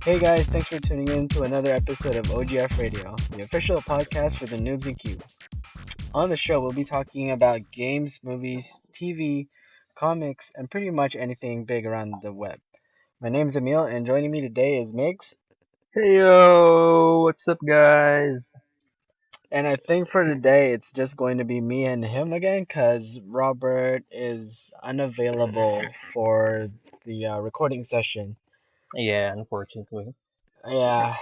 Hey guys, thanks for tuning in to another episode of OGF Radio, the official podcast for the Nubs In Cubes. On the show, we'll be talking about games, movies, TV, comics, and pretty much anything big around the web. My name's Emil, and joining me today is Migs. Hey yo, what's up, guys? And I think for today, it's just going to be me and him again, because Robert is unavailable for the recording session. Yeah, unfortunately. Yeah,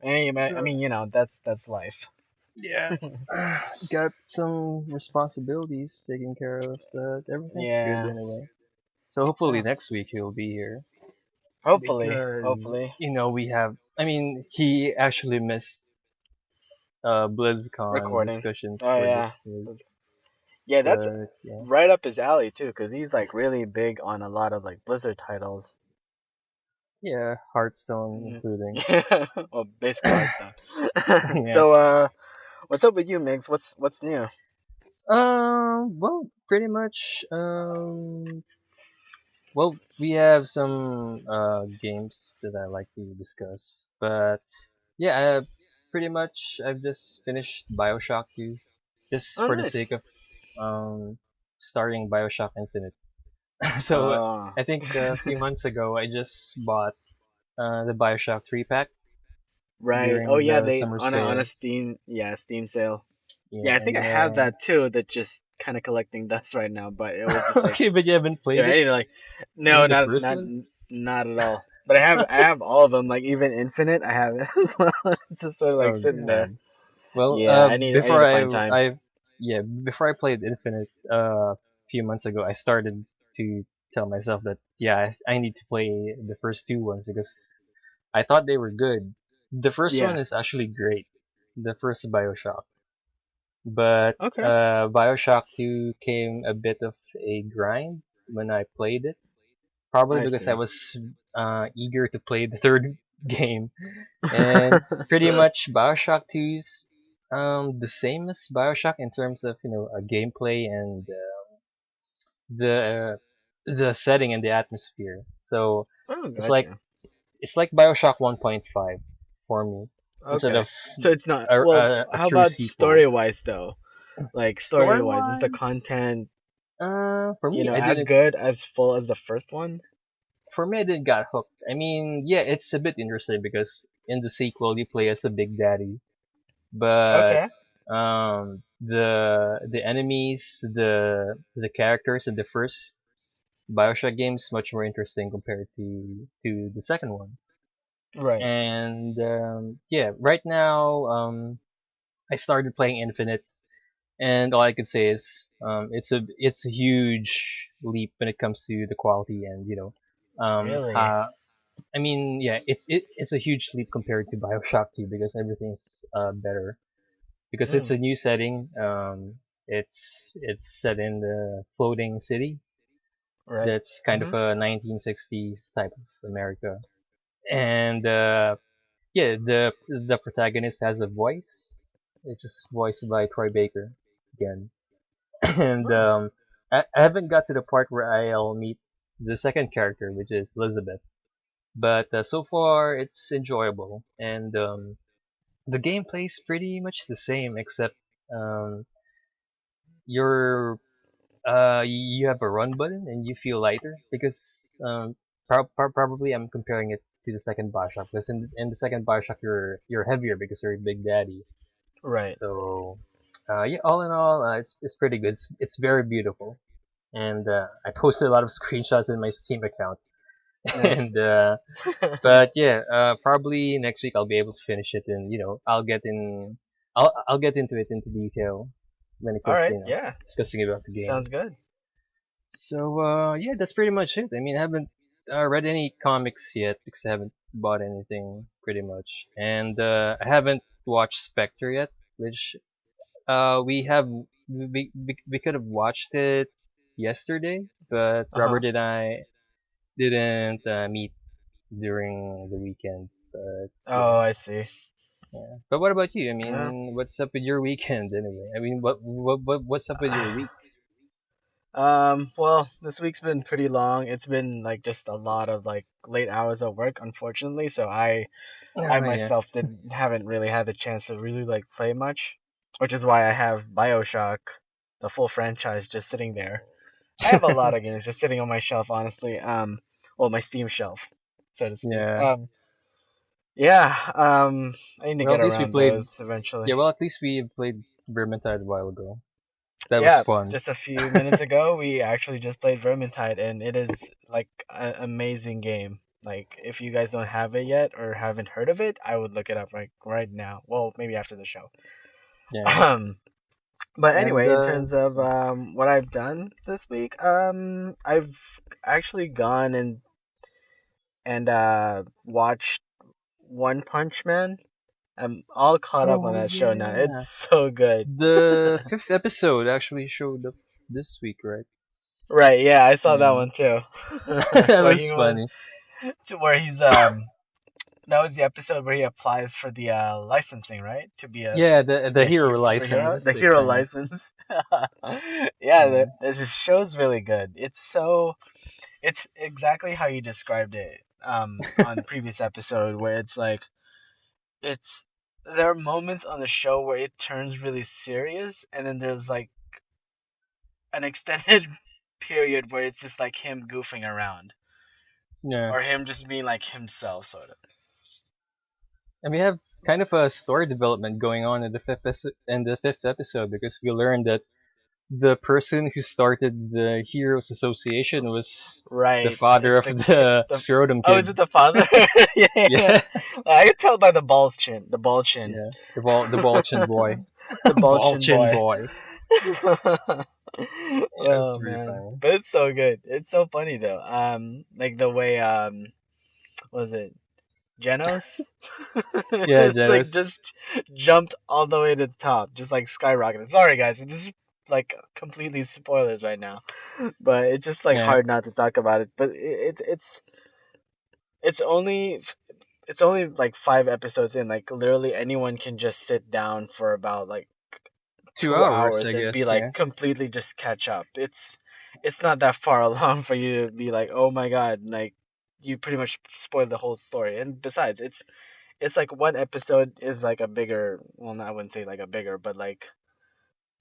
I So, mean, that's life. yeah, got some responsibilities taken care of, but everything's good Yeah, anyway. So hopefully next sounds. week he'll be here Hopefully, because hopefully. we have. I mean, he actually missed BlizzCon Recording. discussions Oh for yeah. this week, Yeah, that's but yeah, right up his alley too, cause he's like really big on a lot of like Blizzard titles. yeah, Hearthstone Mhm. including. Yeah. Well, basically Hearthstone. Yeah. So what's up with you, Migs? What's new? Well, pretty much. Well, we have some games that I like to discuss, but yeah, pretty much I've just finished BioShock 2, just Oh, for the nice. sake of um starting BioShock Infinite. So Oh. I think a few months ago I just bought the BioShock 3 pack Right. Oh during yeah, the they summer on a sale. Steam sale. Yeah, Yeah, I think I and have that too. That just kind of collecting dust right now, but it was just like, okay, but you haven't yeah, played I it. need to like, You no, mean the not first not one? not at all. But I have all of them, like even Infinite, I have it as well. It's just sort of like Oh sitting there. god. Well, Yeah, I need before to find time. before I played Infinite a few months ago, I started to tell myself that yeah, I need to play the first two ones because I thought they were good. The first one Yeah. is actually great, the first BioShock, but Okay. BioShock 2 came a bit of a grind when I played it. Probably I because I see. was eager to play the third game, and pretty much BioShock 2's the same as BioShock in terms of gameplay and the setting and the atmosphere. So Oh, it's like gotcha. it's like BioShock 1.5 for me instead Okay. of So it's not a, well. a, a How true about sequel. story wise though? Like story Story wise, is the wise, content for me I as didn't good as full as the first one? I didn't got hooked. I mean, yeah, it's a bit interesting because in the sequel you play as a big daddy, but Okay. the enemies, the characters in the first BioShock game is much more interesting compared to the second one. Right. And yeah, right now I started playing Infinite, and all I could say is it's a huge leap when it comes to the quality and Really? how. I mean, yeah, it's a huge leap compared to BioShock 2 because everything's better because it's Mm, a new setting. It's set in the floating city right. that's kind of Mhm. a 1960s type of America, and yeah, the protagonist has a voice. It's just voiced by Troy Baker again, and Oh. I haven't got to the part where I'll meet the second character, which is Elizabeth. But so far, it's enjoyable, and the gameplay's pretty much the same, except um, you're you have a run button and you feel lighter because probably I'm comparing it to the second Bioshock because in the second Bioshock you're heavier because you're a big daddy. Right. So yeah, all in all, it's pretty good. It's very beautiful, and I posted a lot of screenshots in my Steam account. Nice. And but yeah, probably next week I'll be able to finish it, and I'll get into it into detail when it All comes to right. Yeah. discussing about the Sounds game. good. So yeah, that's pretty much it. I mean, I haven't read any comics yet because I haven't bought anything pretty much, and I haven't watched Spectre yet, which we could have watched it yesterday, but Uh huh. Robert and I didn't meet during the weekend. But yeah, Oh, I see. yeah. But what about you? I Yeah. mean, what's up with your weekend anyway? I mean, what's up with your week? Well, this week's been pretty long. It's been like just a lot of like late hours of work, unfortunately. So I Oh yeah. myself didn't haven't really had the chance to really like play much, which is why I have BioShock, the full franchise, just sitting there. I have a lot of games just sitting on my shelf, honestly. Well, my Steam shelf, so to speak. Yeah. Yeah. I need to Well, get at least we around played. those eventually. Yeah. Well, at least we played Vermintide a while ago. That was Yeah, fun. just a few minutes ago, we actually just played Vermintide, and it is like an amazing game. Like, if you guys don't have it yet or haven't heard of it, I would look it up right now. Well, maybe after the show. Yeah. But And anyway, in terms of what I've done this week, I've actually gone and watched One Punch Man. I'm all caught up on oh that show now. It's yeah, so good. the fifth episode actually showed up this week, right? Right, yeah, I saw that Yeah. one too. That Where he was was funny. where he's that was the episode where he applies for the licensing, right? Yeah, To the be a hero superhero, license the hero exams. license. Yeah, Yeah. the show's really good. It's exactly how you described it on the previous episode, where it's like it's there are moments on the show where it turns really serious, and then there's like an extended period where it's just like him goofing around Yeah. or him just being like himself, sort of. And we have kind of a story development going on in the fifth episode because we learned that the person who started the Heroes Association was the Right. father It's of the kid. the The Scrotum Oh, is kid. it the father? Yeah, yeah, yeah. Yeah, I could tell by the ball chin. The ball chin. yeah. The Balchin boy. The ball chin Balchin boy. boy. Yeah, it's Oh pretty man, funny. but it's so good. It's so funny though. Like the way what was it Genos? Yeah, It's like Janus. just jumped all the way to the top, just like skyrocketed. Sorry guys, this is like completely spoilers right now, but it's just like Yeah. hard not to talk about it. But it's only it's only like 5 episodes in. Like literally anyone can just sit down for about like 2 hours, I 2 hours and be guess. like Yeah. completely just catch up. It's not that far along for you to be like, oh my god, like you pretty much spoiled the whole story. And besides, it's like one episode is like a bigger, well, I wouldn't say like a bigger, but like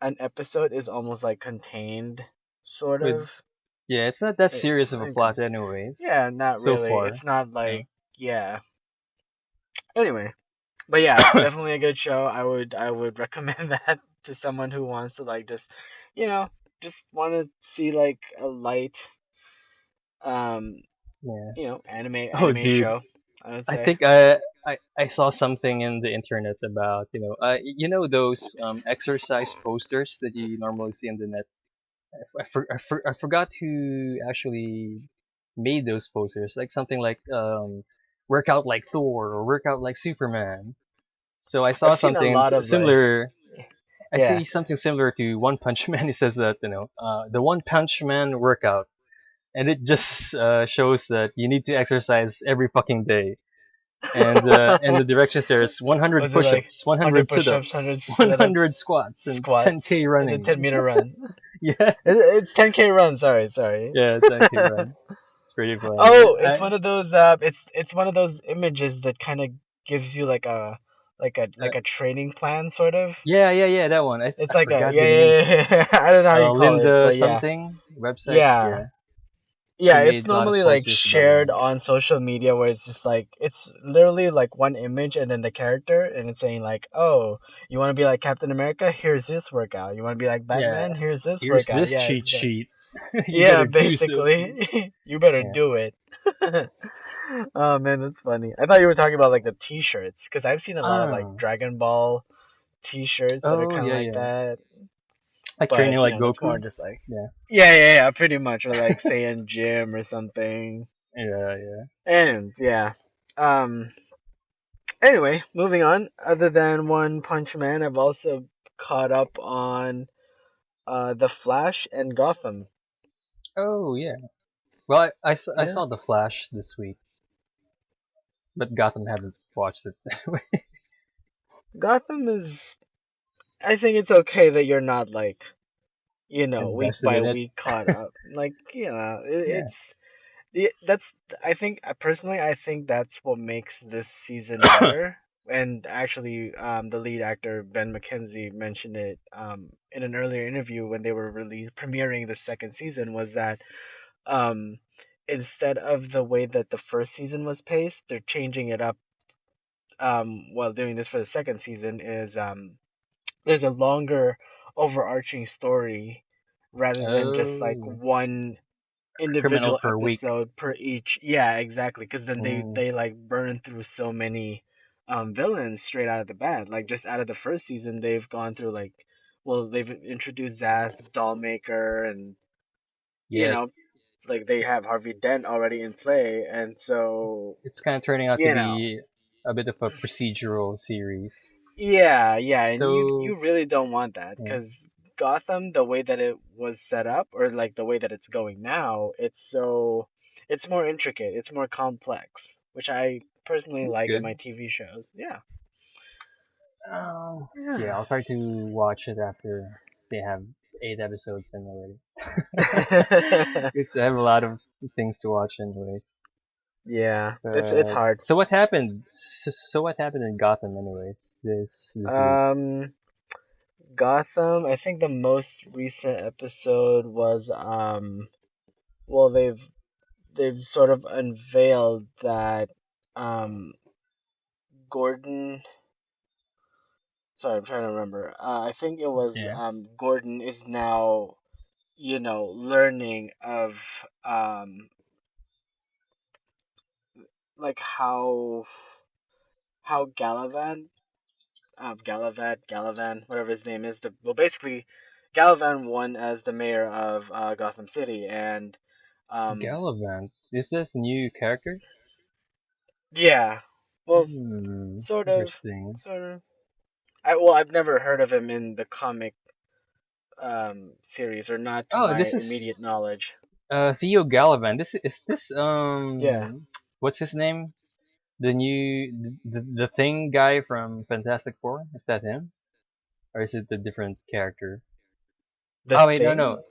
an episode is almost like contained, sort With of. Yeah, it's not that Eh, serious of a Okay. plot, anyways. Yeah, not So really. far. It's not Yeah. like, yeah. Anyway, but yeah, definitely a good show. I would recommend that to someone who wants to like just, you know, just want to see like a light, um, Yeah. Oh, anime dude. show. I would I say. think I saw something in the internet about those exercise posters that you normally see on the net. I forgot who actually made those posters. Like something like workout like Thor or workout like Superman. So I saw I've seen a something lot of like, similar. I yeah. see something similar to One Punch Man. He says that the One Punch Man workout, and it just shows that you need to exercise every fucking day. And the directions there is 100 Was it like push-ups, 100 100 push-ups, sit-ups, 100 100 sit-ups, squats, and squats, 10K and then running. 10-meter run? Yeah, It's 10K run. Sorry, sorry. yeah, 10K run. It's pretty funny. Oh, it's one of those. It's one of those images that kind of gives you like a Uh, training plan, sort of. yeah, that one. It's I like a forgot yeah the yeah name. yeah. Yeah. I don't know how you call it, Linda but yeah something website. yeah Yeah, she yeah. It's made a lot of normally like posters about shared that. on social media where it's just like it's literally like one image and then the character and it's saying like, oh, you want to be like Captain America? Here's this workout. You want to be like Yeah, Batman? Here's this here's workout. this Yeah, cheat exactly. sheet. You Yeah, better use those sheets. basically. You better Yeah. do it. Oh man, that's funny. I thought you were talking about like the t-shirts because I've seen a lot of like Ah. Dragon Ball t-shirts that are Oh kind of yeah, like yeah. that, Like training but like that's more Goku. just like Yeah. yeah, pretty much, or like saying gym or something. Yeah, yeah. And yeah. Um anyway, moving on. Other than One Punch Man, I've also caught up on The Flash and Gotham. Oh yeah. Well, I Yeah. saw The Flash this week, but Gotham haven't watched it. Gotham is I think it's okay that you're not like week Invested by in it. week caught up. Like, Yeah. it's that's I think personally I think that's what makes this season better. And actually, the lead actor Ben McKenzie mentioned it in an earlier interview when they were premiering the second season was that um, instead of the way that the first season was paced, they're changing it up while doing this for the second season. Is there's a longer overarching story rather than just like Oh, one criminal individual per week. episode per each. Yeah, exactly. Because then they Mm, they like burn through so many villains straight out of the bat. Like just out of the first season, they've gone through like, well, they've introduced Zaz, Dollmaker, and you yeah, know, like they have Harvey Dent already in play, and so it's kind of turning out to you know. be a bit of a procedural series. Yeah, yeah, and you So, really don't want that yeah, because Gotham, the way that it was set up, or like the way that it's going now, it's more intricate, it's more complex, which I personally that's like in good. my TV shows. Yeah, Yeah, yeah. I'll try to watch it after they have 8 episodes in already. Because I have a lot of things to watch anyways. Yeah, it's But hard. so what happened? So what happened in Gotham anyways this week? Um, Gotham, I think the most recent episode was well they've sort of unveiled that um Gordon. Sorry, I'm trying to remember. I think it was Yeah. Gordon is now, learning of like how Galavan, whatever his name is. Basically, Galavan won as the mayor of Gotham City, and um, Gallivant. Is this the new character? yeah, well, sort of, Interesting. sort of. I've never heard of him in the comic series, or not to Oh, my this immediate is knowledge. Theo Gallivant. This is this Yeah. what's his name? The new the thing guy from Fantastic Four? Is that him? Or is it a different character? The Oh wait, no Thing? no.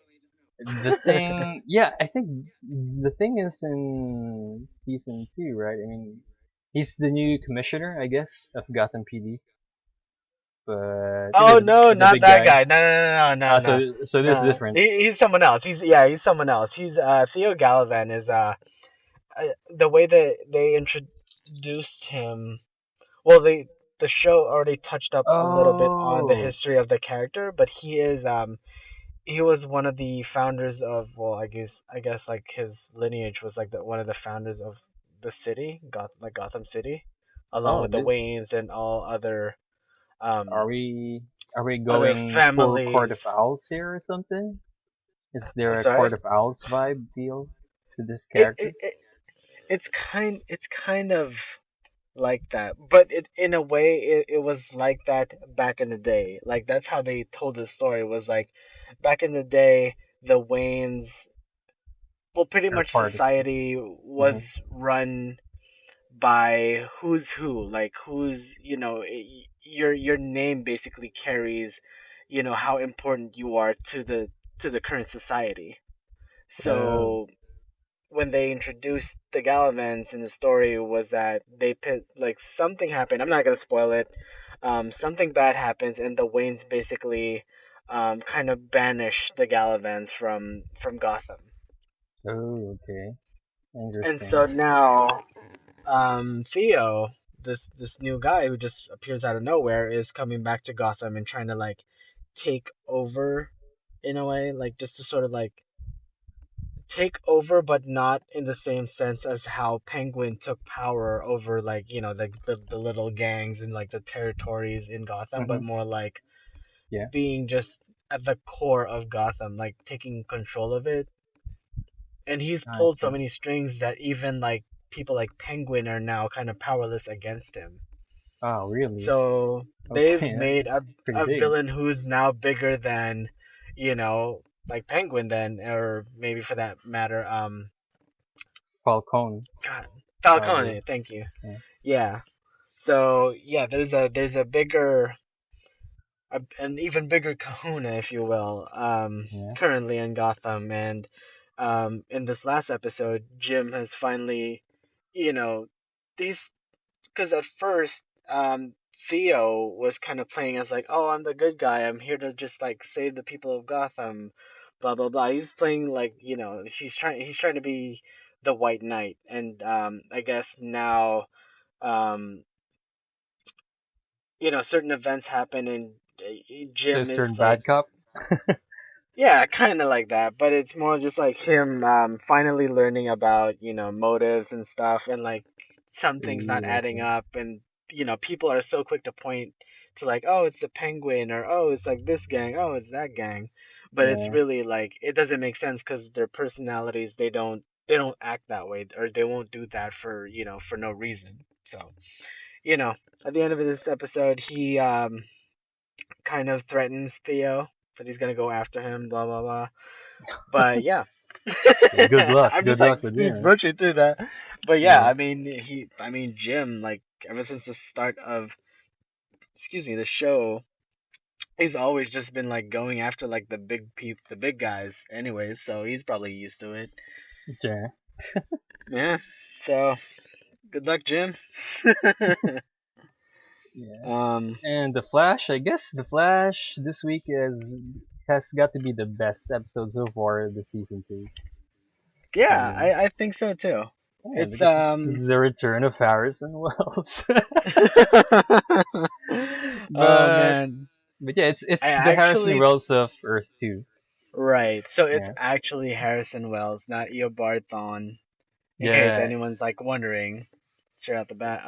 The thing, yeah, I think the thing is in season 2, right? I mean, he's the new commissioner, I guess, of Gotham PD. But you know Oh no, the not big that guy. guy. No, no, no, no, no, no. So this is No. different. He's someone else. He's someone else. He's Theo Galavan is the way that they introduced him. Well, the show already touched up a little bit on the Oh, history of the character, but he was one of the founders of, well, I guess like his lineage was like one of the founders of the city, Gotham City, along oh, with the Waynes and all are um we are we other going full Court of families. Owls here or something? Is there I'm a Court sorry. of Owls vibe feel to this It, character? it, it it's kind of like that, but in a way it was like that back in the day. Like that's how they told the story, was like back in the day the Waynes, well, pretty Or much part of? society Hmm. was run by who's who, like who's, your name basically carries, how important you are to the current society. Oh, So when they introduced the Galavans in the story, was that they pit, like something happened. I'm not gonna spoil it. Something bad happens, and the Waynes basically kind of banish the Galavans from Gotham. oh, okay, And interesting. so now, Theo, this new guy who just appears out of nowhere, is coming back to Gotham and trying to like take over in a way, like just to sort of like take over, but not in the same sense as how Penguin took power over, like, the little gangs and like the territories in Gotham, but Hmm. more like Yeah, being just at the core of Gotham, like taking control of it. And he's I pulled so see. many strings that even like people like Penguin are now kind of powerless against him. Oh, really? So they've Okay, made that's pretty a big. villain who's now bigger than, like Penguin then, or maybe for that matter, Falcone, God, probably. Falcone. Thank you. Yeah. Yeah. So yeah, there's a bigger an even bigger kahuna, if you will, Yeah. currently in Gotham. And in this last episode, Jim has finally, you know, these because at first, Theo was kind of playing as like, oh, I'm the good guy. I'm here to just like save the people of Gotham, blah blah blah. He's playing like, he's trying to be the White Knight, and I guess now, um, certain events happen, and So Jim it's is turned like, bad cop. yeah, kind of like that, but it's more just like him finally learning about, motives and stuff, and like some things not Ooh, I adding see. up, and people are so quick to point to like, oh, it's the Penguin, or oh, it's like this gang, oh, it's that gang, but it's Yeah. really like it doesn't make sense because their personalities, they don't act that way, or they won't do that for for no reason. So you know at the end of this episode, he kind of threatens Theo that he's gonna go after him, blah blah blah. But yeah, Yeah, good luck. I'm just Good like luck with speed you. rushing through that. But yeah, Yeah. I mean Jim, like ever since the start of, excuse me, the show, he's always just been like going after like the big guys. Anyways, so he's probably used to it. Yeah. Yeah. So good luck, Jim. Yeah. um. And the Flash, I guess the Flash this week has got to be the best episode so far this season two. I Yeah, mean, I think so too. yeah, It's because it's the return of Harrison Wells. Oh but man. but yeah, I it's the Harrison actually Wells of Earth 2. Right. So it's Yeah. actually Harrison Wells, not Eobard Thawne, in case Yeah. anyone's like wondering straight out the bat.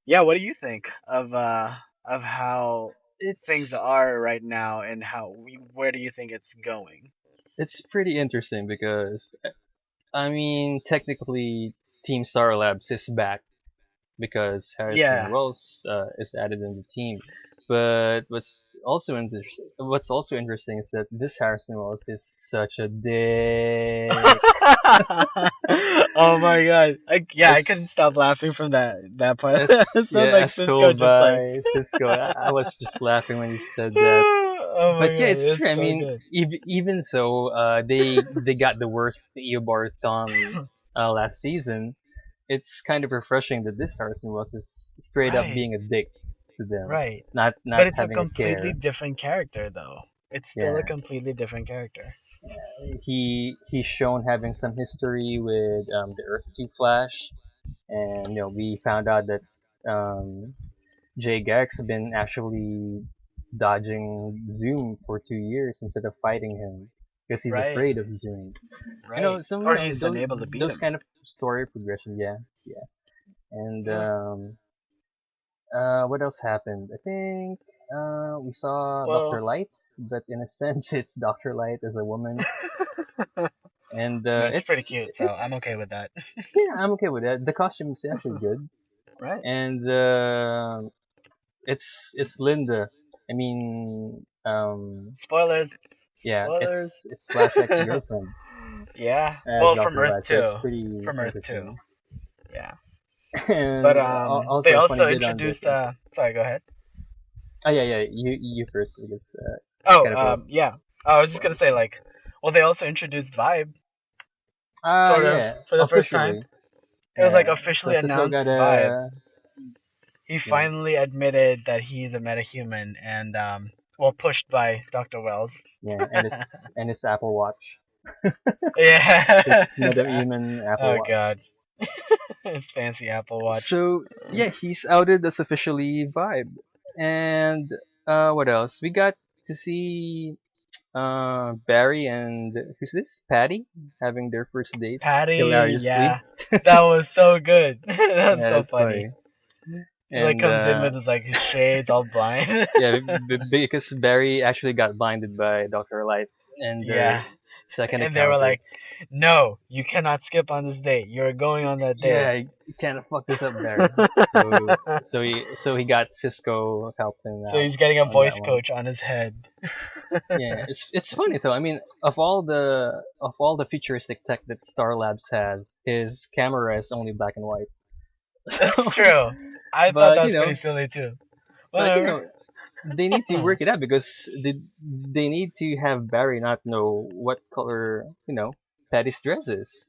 Yeah, what do you think of how things It's are right now, and where do you think it's going? it's pretty interesting because I mean technically Team Star Labs is back because Harrison Yeah. Wells is added in the team. But what's also interesting is that this Harrison Wells is such a dick. Oh my god. I couldn't As stop laughing from that part. It sounds like as Cisco told just like by Cisco, I was just laughing when he said that. Oh my But yeah, god, it's true. it's I so mean, good. even though they got the worst Eobard Thawne last season, it's kind of refreshing that this Harrison Wells is straight up Right. being a dick to them, Right. not But it's a having a completely care. different character though. It's still a Yeah, completely different character. he's shown having some history with the Earth 2 Flash, and we found out that Jay Garrick's been actually dodging Zoom for 2 years instead of fighting him because he's Right. afraid of Zoom. Right. So Or he's those unable to beat those him. kind of story progression, yeah, yeah. And Yeah. what else happened? I think we saw Doctor Well, Light, but in a sense, it's Doctor Light as a woman, I and mean, it's pretty cute, so I'm okay with that. yeah, I'm okay with that. The costume is actually good, Right. and it's Linda. I mean, Spoilers. yeah, Spoilers. it's Flash X girlfriend Yeah. as Well, from Doctor Earth Light, so it's 2. pretty From Earth 2. interesting. Yeah. But And they also a funny also bit on the introduced sorry, go ahead. oh yeah, you first because Oh, kind of a yeah. I was just gonna say like, well, they also introduced Vibe, sort of, yeah, for the first time. officially. It was like So officially Cisco announced got Vibe. a He yeah finally admitted that he's a metahuman, and well, pushed by Dr. Wells. yeah and his Apple Watch, Yeah. his meta-human Apple Oh Watch. god. His fancy Apple Watch. So yeah, he's outed as officially Vibe. And what else? We got to see Barry and who's this? Patty having their first date Patty, hilariously. yeah. That was so good. That's Yeah, so that's funny. funny. He like And comes in with his like his shades all blind. yeah, because Barry actually got blinded by Dr. Light in their Yeah. second And they were encounter. like, "No, you cannot skip on this date. You're going on that Yeah, date." you can't fuck this up, Barry. So he got Cisco helping So out he's getting a on that voice one. coach on his head. Yeah, it's funny though. I mean, of all the futuristic tech that Star Labs has, his camera is only black and white. That's true. I thought but that you was pretty know, silly too. but you Whatever. know, they need to work it out because they need to have Barry not know what color Patty's dress is,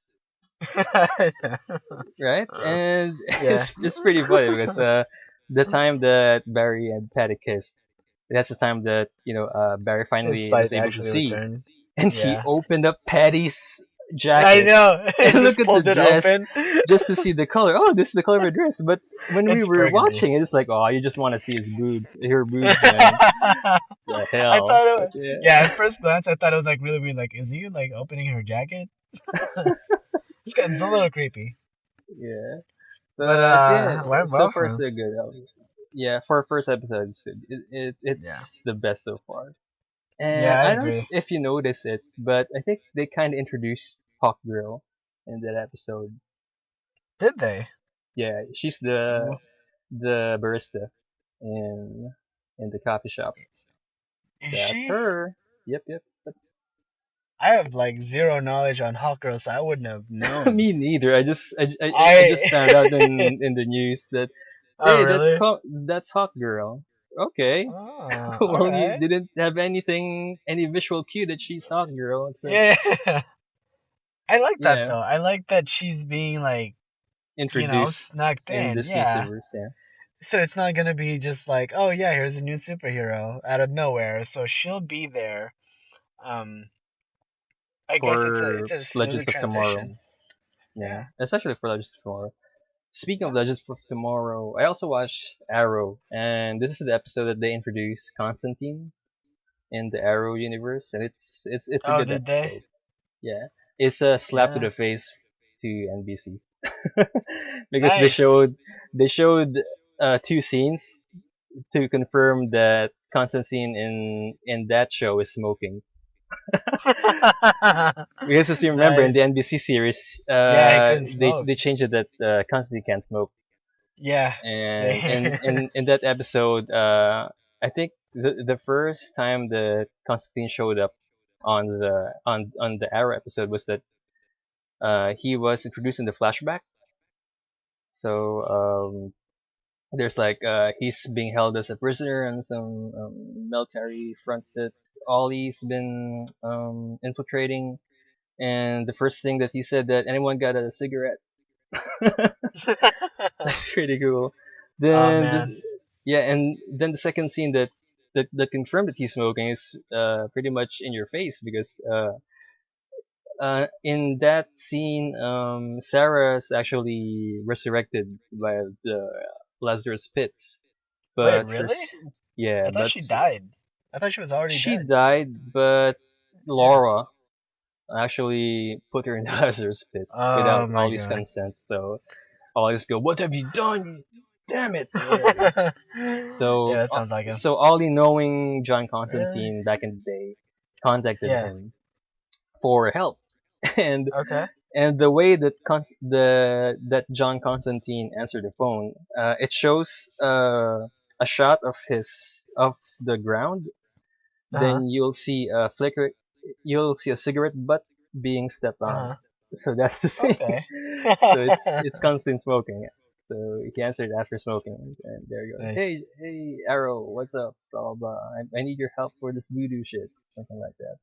right? And Yeah. it's pretty funny because the time that Barry and Patty kissed, that's the time that Barry His finally was sight able to actually see, returned. and he Yeah. opened up Patty's I jacket know. He and look just at the pulled it dress open. just to see the color. Oh, this is the color of her dress. But when we It's were burgundy. watching it, it's like, oh, you just want to see her boobs, man. I The thought hell. it But was, yeah, yeah, at first glance I thought it was like really weird. Like, is he like opening her jacket? It's a little creepy. yeah. But But yeah, went so well far for him. so good. Yeah, for first episodes, Yeah. it's the best so far. And Yeah, I I don't know agree. if you noticed it, but I think they kind of introduced Hawk Girl in that episode. Did they? Yeah, she's W- the barista in the coffee shop. Is That's she? her. Yep, yep. I have like zero knowledge on Hawk Girl, so I wouldn't have known. Me neither. I just found out I. in the news that Oh hey, really? that's Hawk Girl. Okay. Oh, all Well, you right. didn't have any visual cue that she's Hawk Girl, except Yeah. I like that yeah, though. I like that she's being like, introduced snuck in in. this Yeah. universe. Yeah, So it's not gonna be just like, oh yeah, here's a new superhero out of nowhere. So she'll be there. Um, I guess it's for a smoother Legends of Tomorrow. transition. Yeah, Yeah. especially for Legends of Tomorrow. Speaking of Yeah. Legends of Tomorrow, I also watched Arrow, and this is the episode that they introduced Constantine in the Arrow universe, and it's a Oh, good did they? episode. Yeah, it's a slap to Yeah. the face to NBC because Nice. they showed two scenes to confirm that Constantine in that show is smoking. Because as you remember in Nice. the NBC series, Yeah, he couldn't smoke. they changed it that Constantine can't smoke. Yeah. And They. in that episode, I think the first time that Constantine showed up on the Arrow episode was that he was introduced in the flashback. So there's like he's being held as a prisoner on some military front that Ollie's been infiltrating, and the first thing that he said that anyone got a cigarette. That's pretty cool. Oh Then this, man. yeah, and then the second scene that confirmed that he's smoking is pretty much in your face because in that scene Sarah's actually resurrected by the Lazarus pits, Wait, but really? yeah, I thought but she died. I thought she was already she dead. died, but Yeah. Laura actually put her in the Lazarus pit Oh without my Ollie's god. consent. So Ollie's go, "What have you done? Damn it!" or whatever. Yeah, So that sounds like him. so Ollie, knowing John Really? Constantine back in the day, contacted Yeah. him for help, and Okay. the way that that John Constantine answered the phone, it shows a shot of the ground. Uh-huh. Then you'll see a cigarette butt being stepped on. Uh-huh. So that's the thing. Okay. So it's constant smoking. So he answered after smoking, and there you go. Nice. Hey, Arrow, what's up? Blah blah. I need your help for this voodoo shit, something like that.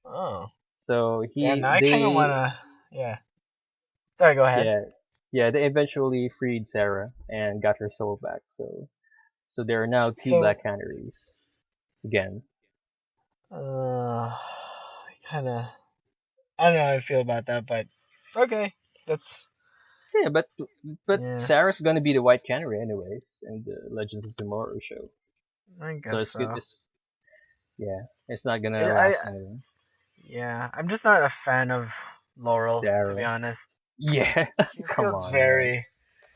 Oh. So Damn, now I kind of want to. Yeah. Sorry, go ahead. yeah, yeah, they eventually freed Sarah and got her soul back. So there are now two So, Black Canaries again. uh, kind of. I don't know how I feel about that, but okay. That's. Yeah, but Yeah, Sarah's gonna be the White Canary anyways in the Legends of Tomorrow show. I So guess it's good. so. It's not gonna I last anyway. Yeah, I'm just not a fan of Laurel, The to be Arrow. honest. Yeah, She come feels on, man. very.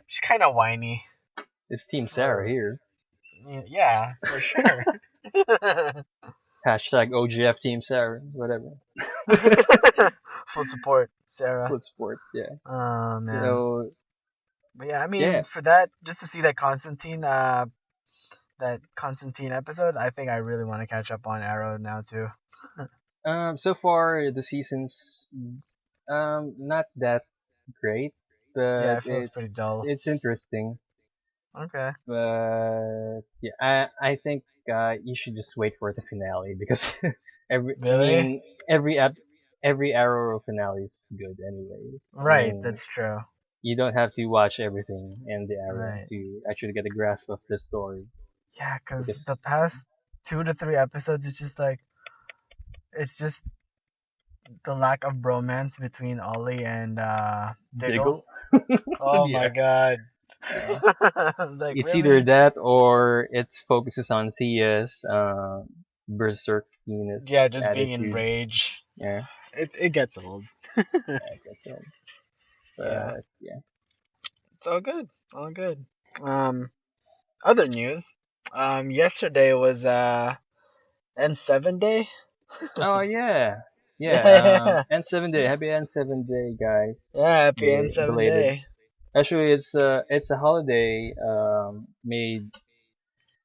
She's kind of whiny. It's Team Sarah Uh, here. yeah, for sure. Hashtag OGF Team Sarah, whatever. Full support, Sarah. Foot sport, yeah. Oh man. So But yeah, I mean, yeah. for that, just to see that Constantine episode, I think I really want to catch up on Arrow now too. So far the season's not that great, Yeah, but it feels pretty dull. it's interesting. Okay. But yeah, I think you should just wait for the finale because I Really? mean, every ep, every Arrow finale is good, anyways. I Right, mean, that's true. you don't have to watch everything in the Arrow Right. to actually get a grasp of the story Yeah, because the because past 2 to 3 episodes, it's just the lack of bromance between Ollie and Diggle. Diggle. Oh my Yeah. god. Uh, Like, it's either really? that or it focuses on Thea's Yeah, berserkiness just being attitude. enraged. Yeah, It gets old. I guess so. Yeah, But yeah. it's all good. All good. Um, Other news. Yesterday was N7 day. Oh yeah, yeah. Yeah. N7 day, happy N7 day, guys. Yeah, happy N7 Belated. day. Actually, it's a holiday made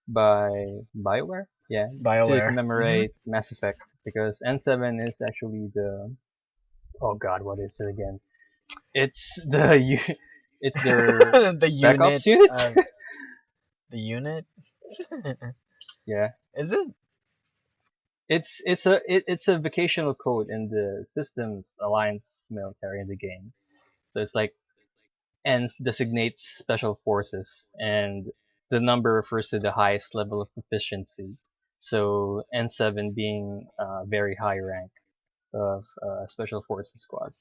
by Bioware. Yeah, to BioWare. commemorate Mass Effect because N7 is actually the oh god, what is it again? It's it's their The spec unit ops unit. of the unit. Yeah, Is it? it's a vocational code in the Systems Alliance military in the game. So it's like N designates special forces, and the number refers to the highest level of proficiency. So N7 being a very high rank of special forces squad,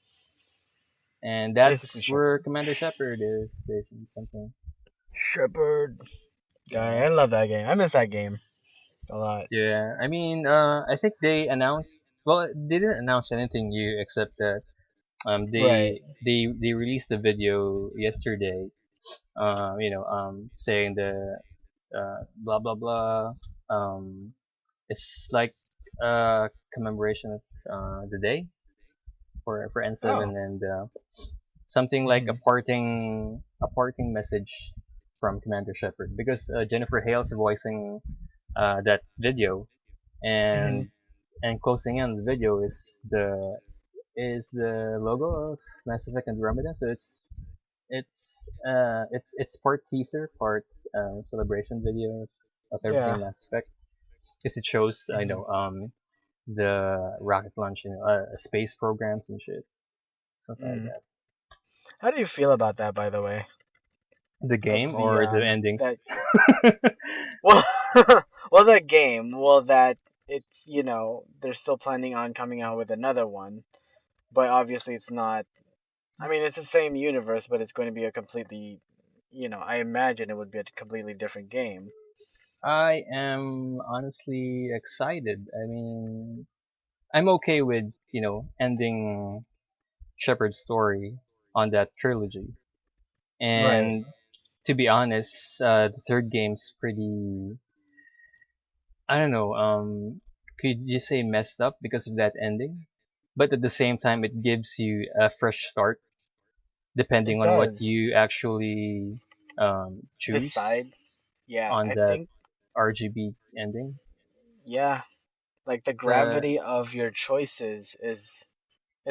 and Basically that's where Shepard. Commander Shepard is stationed. Something. Shepard. Guy, Yeah. I love that game. I miss that game a lot. Yeah, I mean, I think they announced. Well, they didn't announce anything new except that Right. they released a video yesterday. Saying the blah blah blah. It's like a commemoration of the day for Oh. N7 and something like Mhm. a parting message from Commander Shepard because Jennifer Hale's voicing that video Mhm. and closing in the video is the logo of Mass Effect Andromeda. So it's part teaser, part celebration video of everything Yeah. Mass Effect because it shows I Mhm. know the rocket launch, space programs and shit, something like Mhm. that. How do you feel about that, by the way? The Of game the or the endings? that well, well, that game. Well, that it's they're still planning on coming out with another one, but obviously it's not. I mean, it's the same universe, but it's going to be a completely, I imagine it would be a completely different game. I am honestly excited. I mean, I'm okay with ending Shepard's story on that trilogy. Right. And to be honest, the third game's pretty. I don't know. Could you say messed up because of that ending? But at the same time, it gives you a fresh start, It depending on what does. you actually choose Decide. Yeah, on I that think. RGB ending. Yeah, like the But gravity of your choices is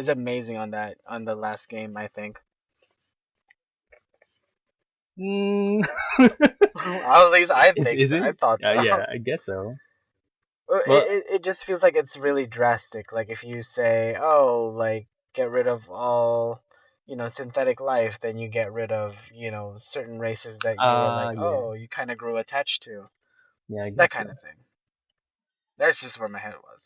amazing on the last game. I think. mm, At least I think is so. it? I thought so. Yeah, I guess so. Well, Well, it just feels like it's really drastic. Like if you say, oh, like get rid of all, synthetic life, then you get rid of, certain races that you were like, yeah, oh, you kind of grew attached to. yeah, I That guess kind so. of thing. That's just where my head was.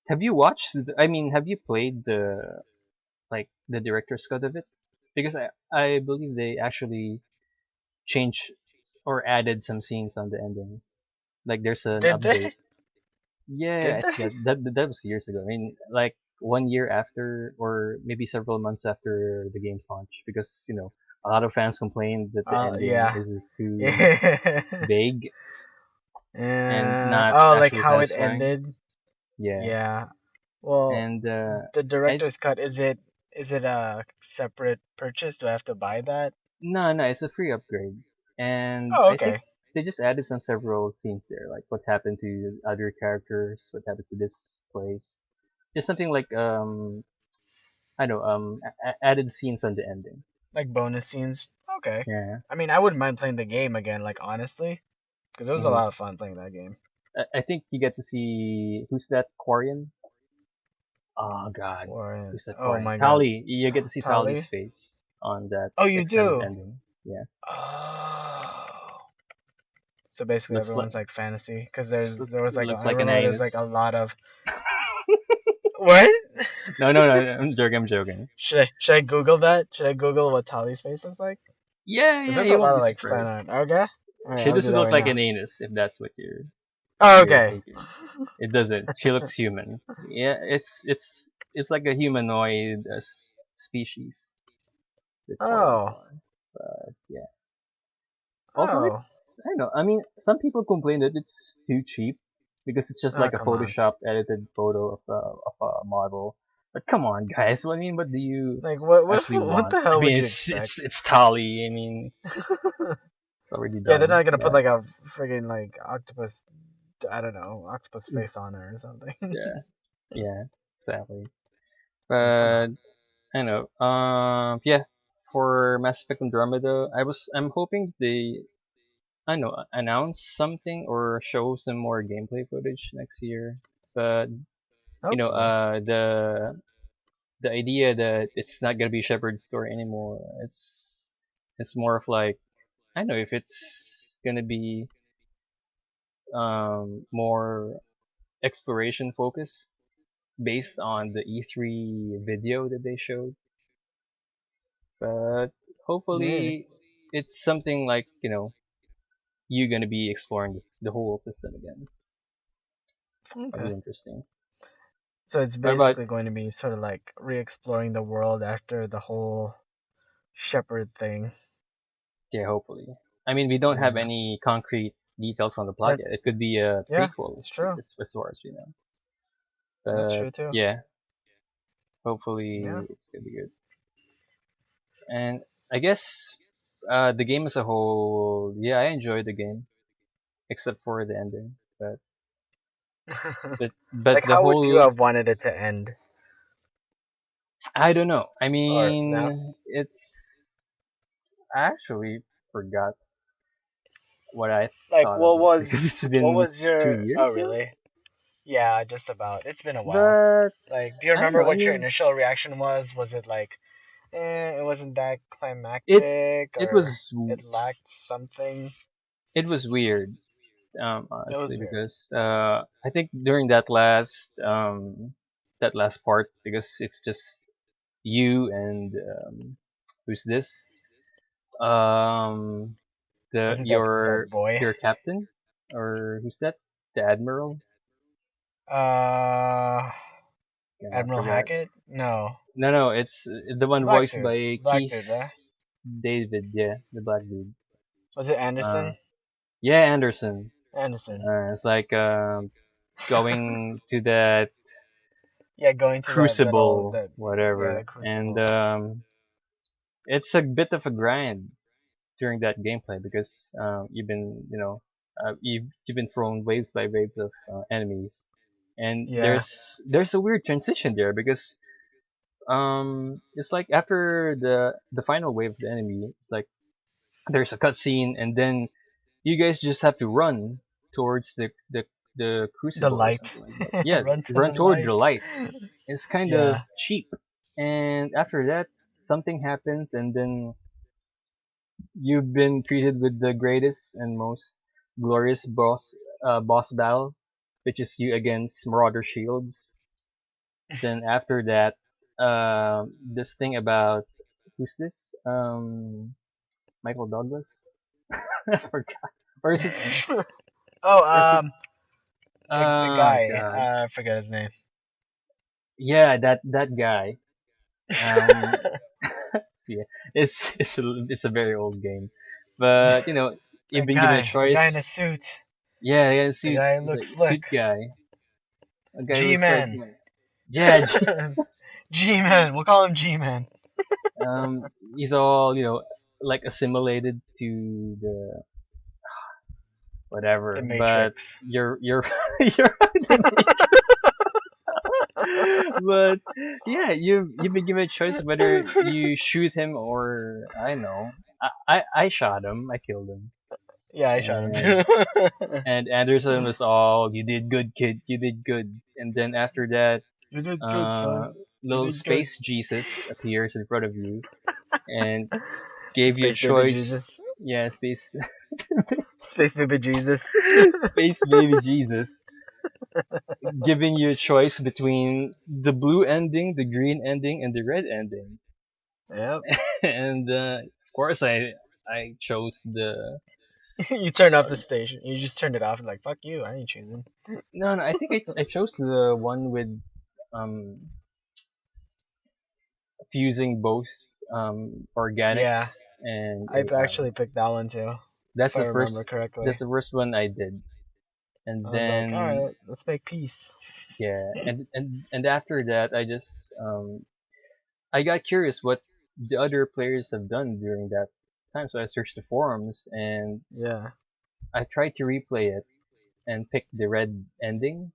Have you watched? I mean, have you played the director's cut of it? Because I believe they actually changed or added some scenes on the endings. Like there's an Did update. they? Yeah, Did I think they? that was years ago. I mean, like 1 year after, or maybe several months after the game's launch, because a lot of fans complained that the ending Yeah. is too Yeah. vague and not Oh, like actually how it satisfying. ended. Yeah, Yeah. Well, and the I director's cut, is it a separate purchase? Do I have to buy that? no, it's a free upgrade, and Oh, I think okay. they just added some several scenes there, like what happened to other characters, what happened to this place, just something like I know added scenes on the ending. Like bonus scenes. Okay. Yeah. I mean, I wouldn't mind playing the game again, like honestly. because it was a hmm lot of fun playing that game. I think you get to see who's that Quarian? Oh God, Or who's that oh Quarian? my god, Tali. You get to see Tali's Tali. face on that Oh, you extended do. ending. Yeah, Oh. So basically, looks like everyone's like fantasy because there looks was like looks I like an remember there's like a anus. lot of what? No, no, no. I'm joking. I'm joking. Should I Google that? Should I Google what Tali's face looks like? Yeah, Because yeah. there's You a won't lot be of like fan surprised. art. Okay. All right, She I'll do doesn't that look right like now. an anus, if that's what Oh, you're okay. thinking. It doesn't. She looks human. Yeah, it's like a humanoid species. The Quarians Oh. are. But yeah. Although Oh. it's, I don't know. I mean, some people complain that it's too cheap because it's just Oh, like a come on. Photoshop edited photo of a model. But come on, guys. I mean, what do you Like what? actually What want? the I hell would mean, you it's expect? it's it's Tali. I mean, it's already Yeah, they're done. not gonna put Yeah, like a friggin' like octopus. I don't know, octopus Mm, face on her or something. yeah, yeah. Exactly. Like, come But on. I know. Yeah. For Mass Effect Andromeda, I'm hoping they, I don't know, announce something or show some more gameplay footage next year. But Hopefully. the idea that it's not gonna be Shepard's story anymore. It's more of like, I don't know if it's gonna be more exploration focused based on the E3 video that they showed. But Maybe. hopefully it's something like, you're gonna be exploring the whole system again. That'll Okay. be interesting. So it's What about, basically going to be sort of like re-exploring the world after the whole Shepherd thing. yeah, hopefully. I mean, we don't have Yeah. any concrete details on the plot That. yet. It could be a Yeah. prequel, It's true. as far as we know. That's But true too. yeah, Yeah. hopefully it's gonna be good. And I guess the game as a whole, yeah, I enjoyed the game except for the ending. But Like, the how would you whole, have wanted it to end? I don't know. I Or no? mean, I actually forgot what I Like, thought of it because it's what been was two your? Oh, years now. really? Yeah, just about. It's been a while. But Like, do you I don't remember know. I what your mean, initial reaction was? Was it like, it wasn't that it climactic, it or was it lacked something? it was weird, It honestly, was weird. because I think during that last part, because it's just you and who's this? Um, the Was it that your boy? your captain, or who's that? The admiral? Uh, Yeah, I Admiral forgot. Hackett? No, No, no, it's the one black voiced dude. by Black Keith dude, right? David. Yeah, the black dude. Was it Uh, Anderson? yeah, Anderson. Anderson. It's like going to that Yeah, going to that little crucible, yeah, whatever, the and crucible. it's a bit of a grind during that gameplay because you've been thrown waves by waves of enemies, and Yeah, there's a weird transition there because it's like after the final wave of the enemy, it's like there's a cutscene, and then you guys just have to run towards the the crucible or light. something like that. Yeah, Run to the run toward light. the light. It's kind of Yeah, cheap. And after that, something happens, and then you've been treated with the greatest and most glorious boss battle, which is you against Marauder Shields. Then after that, this thing about who's this? Michael Douglas? I forgot. Or is it? oh, Is it? the guy. God. I forget his name. Yeah, that guy. Um, see, it's a very old game, but you've been given a The guy in a choice. suit. Yeah, yeah, The suit, guy who looks the suit slick. guy, a guy who looks like, G-Man. yeah, G-Man. We'll call him G-Man. he's all like assimilated to the The whatever, but Matrix. you're you're the but yeah, you've been given a choice whether you shoot him or I know. I shot him. I killed him. Yeah, I shot him and too. and Anderson was all, "You did good, kid. You did good." And then after that, You did good, uh, son. You little did good. space Jesus appears in front of you and gave you a Space baby choice. Jesus. Yeah, space Space baby Jesus. space baby Jesus, giving you a choice between the blue ending, the green ending, and the red ending. Yep. And of course, I chose the You turned off the station. You just turned it off. Like, fuck you. I ain't choosing. no. I think I chose the one with um fusing both Yeah, organics and I've AI. actually picked that one too, That's if I the remember first. That's correctly. the first one I did, and I was like, then alright, let's make peace. yeah, and after that, I got curious what the other players have done during that time, so I searched the forums and Yeah, I tried to replay it and pick the red ending,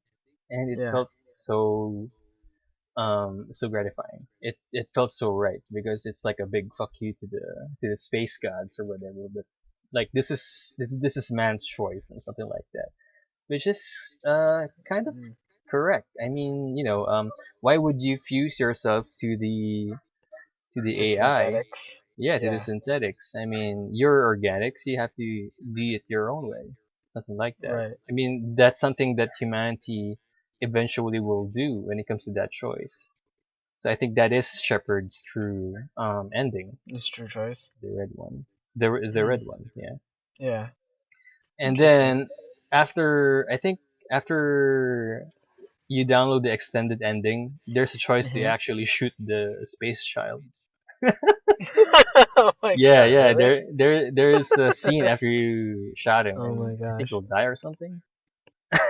and it yeah. felt so gratifying. It felt so right because it's like a big fuck you to the space gods or whatever. But like this is man's choice and something like that, which is kind of Mm. correct. I mean, why would you fuse yourself to To the AI? synthetics. Yeah, to the Yeah, synthetics. I mean, you're organics. You have to do it your own way, something like that. right. I mean, that's something that humanity eventually will do when it comes to that choice. So I think that is Shepard's true ending, It's true choice. the red one, the Hmm. red one, yeah. Yeah, And interesting. then after I think after you download the extended ending, there's a choice to Hmm. actually shoot the space child. Oh my Yeah, god, yeah. really? There is a scene after you shot him, Oh my and I think gosh. he'll die or something.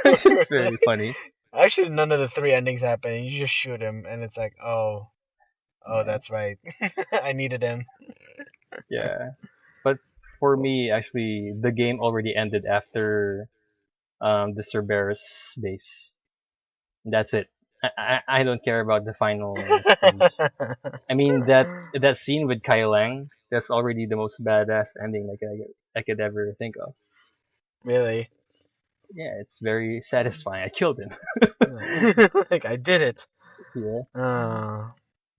It's just Really? very funny. Actually, none of the three endings happen. You just shoot him, and it's like, oh, Yeah, that's right. I needed him. yeah. But for me, actually, the game already ended after the Cerberus base. That's it. I don't care about the final stage. I mean that scene with Kai Lang, that's already the most badass ending like I could ever think of. Really? Yeah, it's very satisfying. I killed him. Like I did it. Yeah. Uh,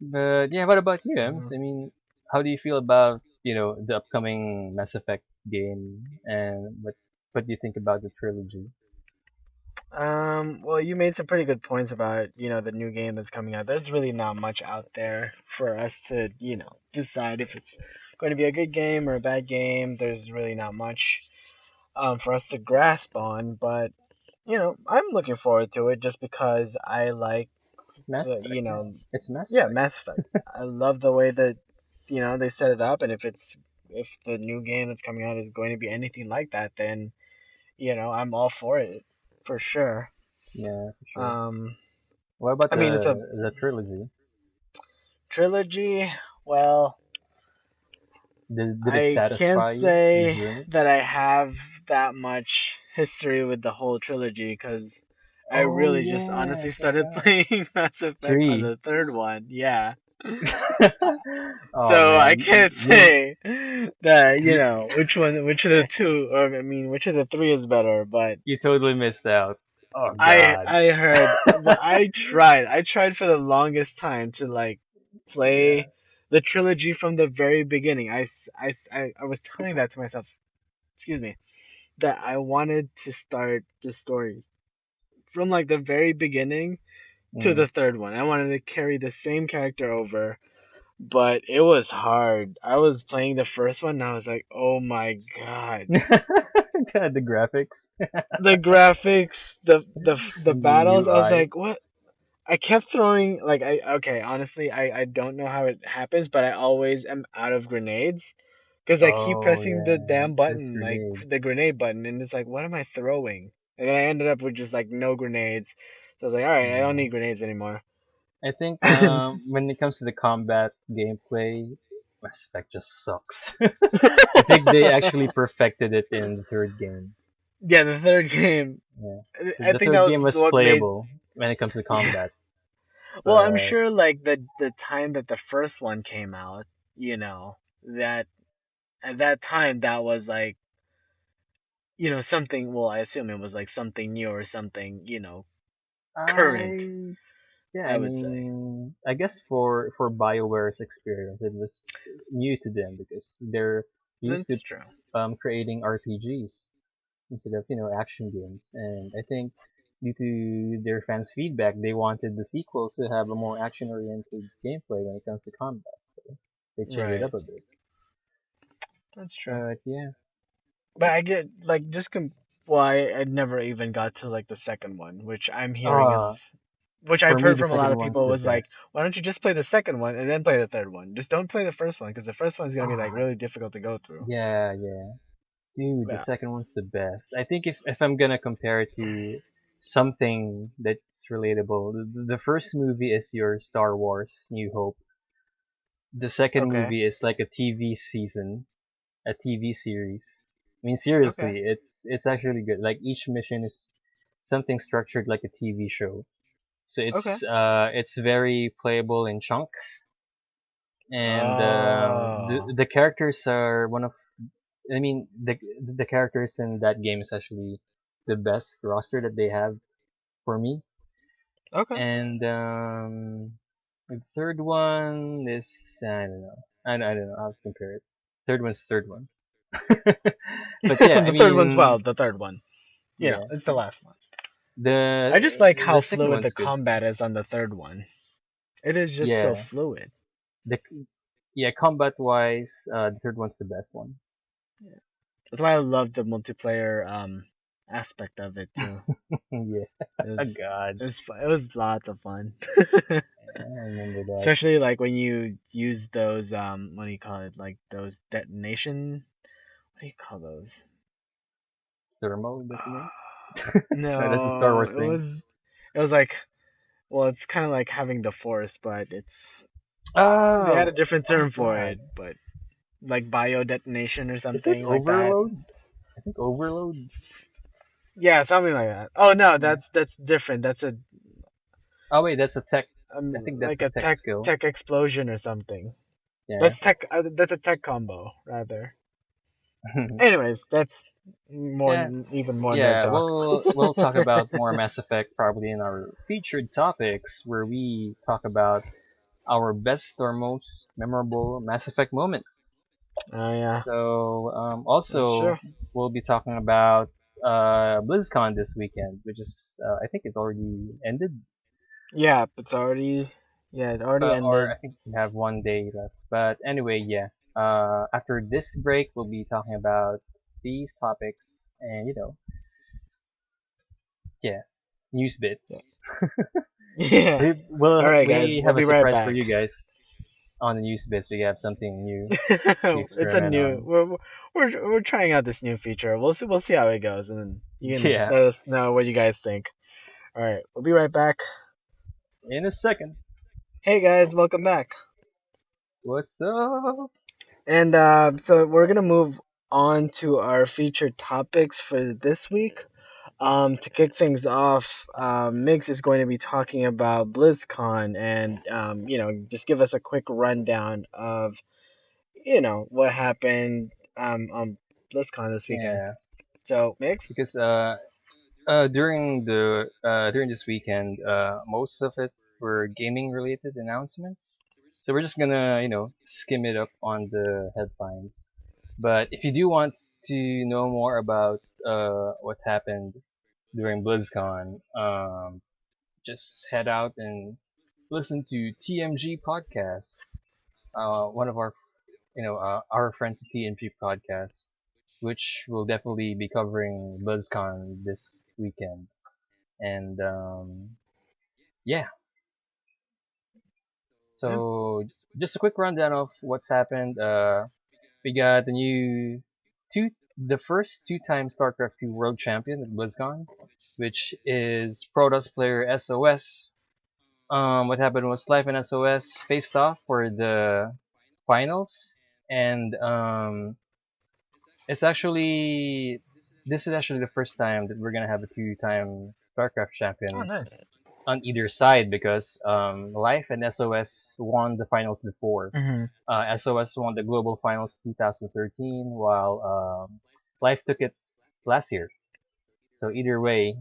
But yeah, what about you, Ems? uh, I mean, how do you feel about, the upcoming Mass Effect game and what do you think about the trilogy? well, you made some pretty good points about, the new game that's coming out. There's really not much out there for us to, decide if it's going to be a good game or a bad game. There's really not much for us to grasp on, but, I'm looking forward to it just because I like Mass the, Effect, yeah. It's Mass yeah, Effect. Mass Effect. I love the way that, they set it up, and if the new game that's coming out is going to be anything like that, then, I'm all for it, for sure. Yeah, for sure. Um, What about I mean, it's a the trilogy? trilogy. Well, Did it I can't satisfy you, the say journey? that I have that much history with the whole trilogy because I Oh really just yeah, I honestly started forgot. playing Mass Effect on 3. the third one. Yeah. Oh So I man, can't you say that, you which of the two, or I mean, which of the three is better, but you totally missed out. Oh I god. I heard, but I tried for the longest time to like Yeah. play the trilogy from the very beginning. I was telling that to myself, excuse me, that I wanted to start the story from like the very beginning to Mm. the third one. I wanted to carry the same character over, but it was hard. I was playing the first one and I was like, "Oh my god." The graphics The graphics, the and the battles, I was UI. like, "What?" I kept throwing like I okay, honestly, I don't know how it happens, but I always am out of grenades because I keep Oh pressing the yeah, damn there's button, like the grenades. grenade button, and it's like, what am I throwing? And then I ended up with just like no grenades. So I was like, all right, I don't Yeah. need grenades anymore. I think when it comes to the combat gameplay, Mass Effect just sucks. I think they actually perfected it in the third game. Yeah, the third game. Yeah. I The think that third game was was what made. playable when it comes to Yeah. combat, Well, I'm but sure like the time that the first one came out, that at that time that was like something. Well, I assume it was like something new or something, current. I Yeah, I would say I guess for BioWare's experience, it was new to them because they're used to that's true. creating RPGs instead of action games, and I think due to their fans' feedback, they wanted the sequels to have a more action-oriented gameplay when it comes to combat, so they changed it Right. up a bit. That's true. But yeah, But I get like well, I never even got to like the second one, which I'm hearing uh, is, which for I've me heard the from a lot second of one's people the was like, best. why don't you just play the second one and then play the third one? Just don't play the first one because the first one's gonna be like Ah, really difficult to go through. yeah. Dude, the Yeah. second one's the best. I think if I'm gonna compare it to something that's relatable, the first movie is your Star Wars New Hope. The second Okay. movie is like a TV season, a TV series. I mean, Okay. seriously, it's actually good. Like each mission is something structured like a TV show. So Okay. it's very playable in chunks, and Oh. the characters are one of I mean, the characters in that game is actually the best roster that they have for me. Okay. And the third one is I don't know. I don't know. I'll compare it. Third one's the third one. But yeah, I The third one's mean, the third one. yeah. It's the last one. I just The like how the second fluid the one's good. combat is on the third one. It is just so Yeah, fluid. the yeah combat wise, the third one's the best one. That's why I love the multiplayer aspect of it too. Yeah, It was God, it was lots of fun. I remember that Especially like when you use those what do you call it? Like those detonation, what do you call those? thermal detonators. No, that's a Star No, Wars thing. it was like, well, it's kind of like having the force, but they had a Oh, different oh term for God. it, but like bio detonation or Is it something like that. Overload? I think Overload. Yeah, something like that. Oh no, Yeah. that's different. That's a Oh wait, that's a tech. I think that's like a a tech skill. tech explosion or something. Yeah. That's tech. That's a tech combo rather. Anyways, that's Yeah. even more nerd Yeah. talk. We'll talk about more Mass Effect probably in our featured topics where we talk about our best or most memorable Mass Effect moment. Oh yeah, So that's also true. we'll be talking about BlizzCon this weekend, which is I think it's already ended. Yeah, it already Or ended. I think we have 1 day left. But anyway, yeah. After this break, we'll be talking about these topics and yeah, news Yeah. bits. Yeah. All right, guys, We we'll have a be right surprise for you back. guys on the news bits. We have something new to It's a experiment new. on. We're trying out this new feature. We'll see how it goes, and then you can Yeah, let us know what you guys think. All right, we'll be right back. in a second. Hey guys, welcome back. What's up? And so we're gonna move on to our featured topics for this week. To kick things off, Migs is going to be talking about BlizzCon and just give us a quick rundown of what happened on BlizzCon this weekend. Yeah, So Migs. because during this weekend, most of it were gaming related announcements. So we're just gonna skim it up on the headlines. But if you do want to know more about what happened during BlizzCon, just head out and listen to TMG podcast. One of our friends at TMG podcast, which will definitely be covering BlizzCon this weekend. And yeah, Yeah. so just a quick rundown of what's happened. We got the first two-time StarCraft 2 World Champion at BlizzCon, which is Protoss player SOS. What happened was Life and SOS faced off for the finals, and it's actually this is actually the first time that we're gonna have a two-time StarCraft Oh, champion nice. on either side because Life and SOS won the finals before. Hmm. SOS won the global finals 2013, while Life took it last year. So either way,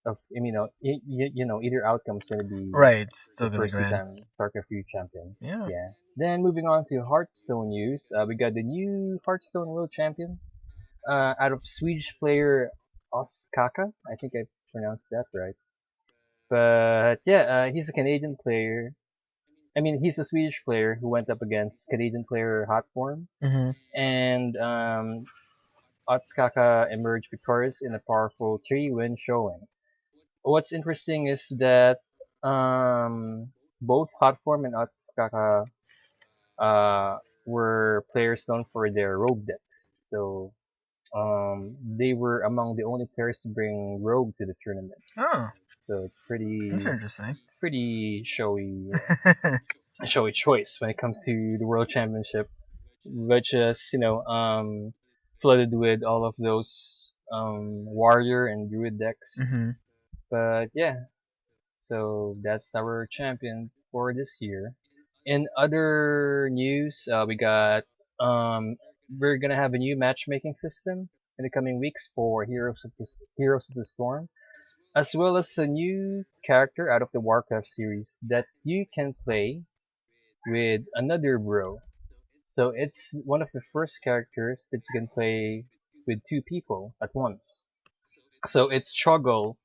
either outcome is going to be Right, it's the still gonna first grind. two-time StarCraft 2 champion. Yeah. Yeah. Then moving on to Hearthstone news, we got the new Hearthstone World Champion out of Swedish player Oskaka. I think I pronounced that right. But yeah, he's a Canadian player. I mean, he's a Swedish player who went up against Canadian player Hotform, Mhm. and Otskaka emerged victorious in a powerful 3-win showing. What's interesting is that both Hotform and Otskaka were players known for their rogue decks. So they were among the only players to bring rogue to the tournament. Oh, So it's that's interesting. pretty showy choice when it comes to the World Championship, which is flooded with all of those warrior and druid decks. Mhm. But yeah, so that's our champion for this year. In other news, we got um, we're gonna have a new matchmaking system in the coming weeks for Heroes of the Storm, as well as a new character out of the Warcraft series that you can play with another bro. So it's one of the first characters that you can play with two people at once. So it's Choggle,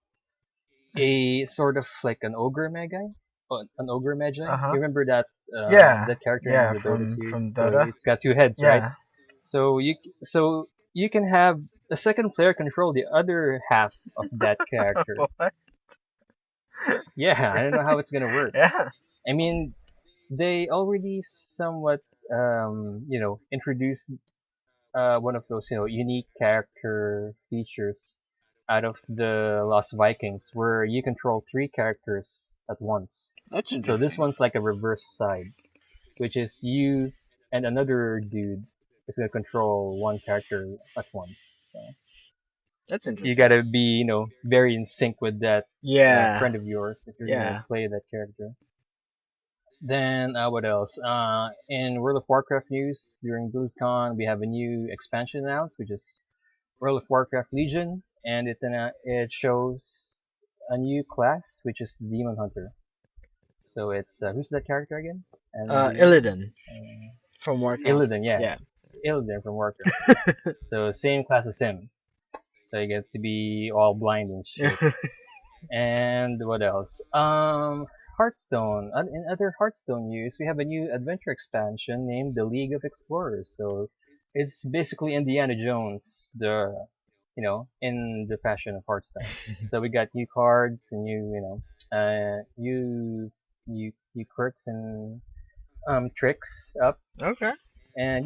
a sort of like an ogre magi, an ogre magi. Uh huh. You remember that Yeah. that character in Yeah. the Dota From series? So Dota. it's got two heads, right? Yeah. So you can have the second player control the other half of that character. What? Yeah, I don't know how it's gonna work. Yeah. I mean, they already somewhat introduced one of those unique character features out of the Lost Vikings, where you control three characters at once. That's So this interesting. one's like a reverse side, which is you and another dude is gonna control one character at once. So That's you interesting. gotta be very in sync with that Yeah. friend of yours if you're gonna Yeah. play that character. Then what else? In World of Warcraft news, during BlizzCon, we have a new expansion announced, which is World of Warcraft Legion, and it shows a new class, which is the Demon Hunter. So it's who's that character again? And Illidan uh, from Warcraft. Illidan, yeah, Yeah. Illidan from Warcraft. So same class as him. So you get to be all blind and shit. And what else? Hearthstone. In other Hearthstone news, we have a new adventure expansion named the League of Explorers. So it's basically Indiana Jones, in the fashion of Hearthstone. So we got new cards and new quirks and tricks up, Okay. and